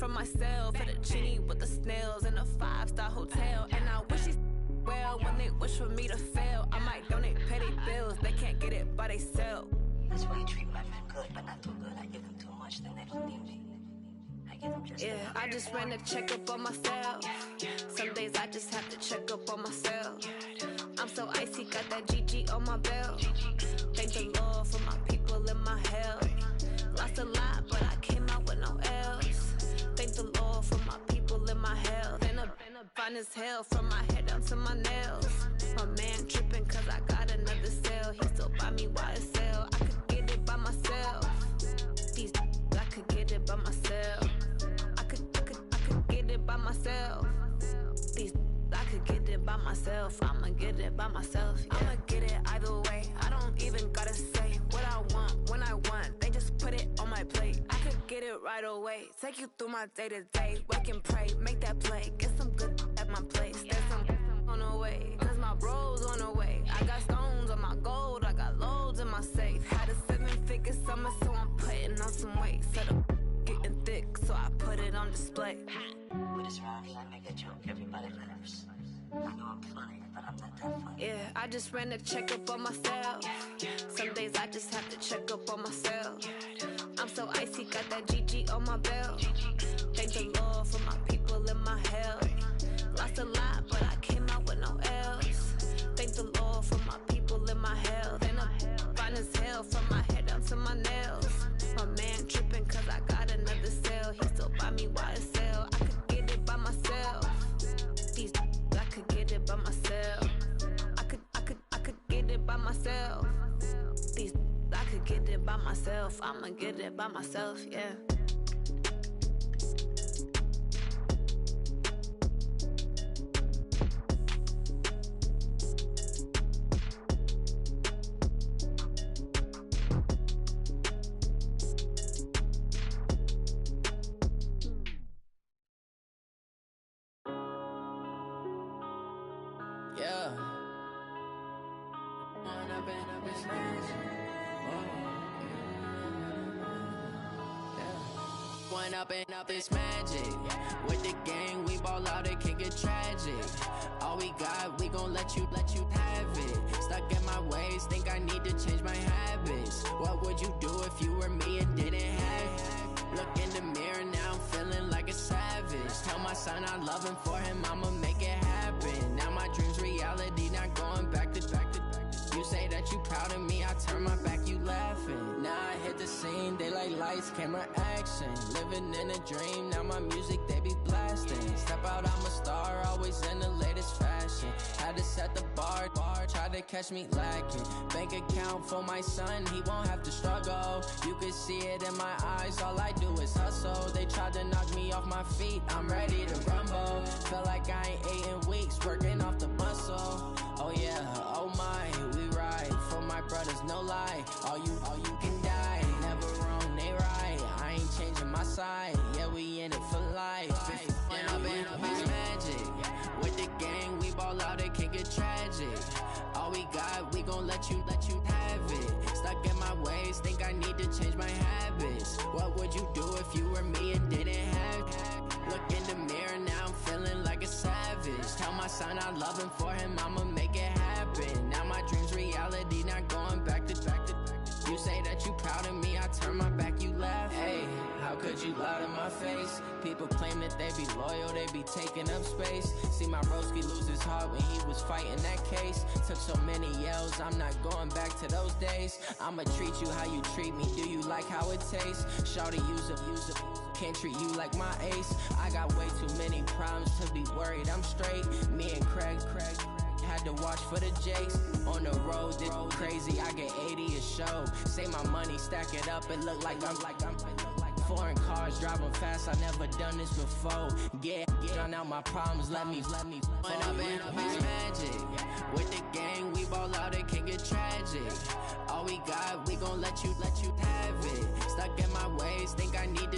from myself. For the genie with the snails in a 5-star hotel. And I wish these well when they wish for me to fail. I might donate petty bills, they can't get it by they sell.
That's why you treat my men good, but not too good. I give them too much, then they don't need me. I give them just enough.
I just ran a checkup on myself. Some days I just have to check up on myself. I'm so icy, got that GG on my belt. Thank the Lord for my people in my health. Lost a lot, but I came out with no else. Thank the Lord for my people in my health. And I'm fine as hell from my head down to my nails. My man tripping cause I got another sale. He still buy me YSL. I could get it by myself. These I could get it by myself. I could get it by myself. These I could get it by myself. I'ma get it by myself. Yeah. I'ma get it either way. I don't even gotta say what I want when I want. They just put it on my plate. I could get it right away. Take you through my day to day. Wake and pray, make that play. Get some good at my place. There's some on the way. Cause my bro's on the way. I got stones on my gold. I got loads in my safe. Had a 7-figure summer, so I'm putting on some weight. Set up getting thick, so I put it on display.
With this round, I make a joke, everybody laughs. I know I'm funny, but I'm not that funny.
Yeah, I just ran a checkup on myself. Some days I just have to check up on myself. I'm so icy, got that GG on my belt. Thank the Lord for my people in my health. Lost a lot, but I came out with no else. Thank the Lord for my people in my health. And I'm fine as hell from my head down to my nails. My man tripping cause I got another sale. He still buy me YSL. I could get it by myself. These I could get it by myself. I could get it by myself. These I could get it by myself. I'ma get it by myself, yeah.
Yeah. One up and up is magic. With the gang, we ball out, it can get tragic. All we got, we gon' let you have it. Stuck in my ways, think I need to change my habits. What would you do if you were me and didn't have it? Look in the mirror, now I'm feeling like a savage. Tell my son I love him, for him I'ma make it happen. Now my dream's reality, not going back to. You say that you proud of me, I turn my back, you laughing. Now I hit the scene, they like lights, camera, action. Living in a dream, now my music, they be blasting. Step out, I'm a star, always in the latest fashion. Had to set the bar, try to catch me lacking. Bank account for my son, he won't have to struggle. You can see it in my eyes, all I do is hustle. They tried to knock me off my feet, I'm ready to rumble. Feel like I ain't ate in weeks, working off the muscle. Oh yeah, oh my, we ride for my brothers, no lie. All you can die, never wrong, they right. I ain't changing my side, yeah, we in it for life. Up is magic. With the gang, we ball out, it can get tragic. All we got, we gon' let you have it. Stuck in my ways, think I need to change my habits. What would you do if you were me and didn't have it? Look in the mirror, now I'm feeling like a savage. Tell my son I love him, for him I'ma make it happen. Now my dream's reality, not going back to. You say that you proud of me, I turn my back, you laugh. Hey, how could you lie to my face? People claim that they be loyal, they be taking up space. See my broski lose his heart when he was fighting that case. Took so many yells, I'm not going back to those days. I'ma treat you how you treat me, do you like how it tastes? Shawty use it, can't treat you like my ace. I got way too many problems to be worried, I'm straight. Me and Craig had to watch for the Jakes. On the road, this crazy, I get 80 a show. Say my money, stack it up, it look like I'm foreign cars, driving fast, I never done this before. Get drown out my problems, let me One up is magic. With the gang, we ball out, it can get tragic. All we got, we gon' let you have it. Stuck in my ways, think I need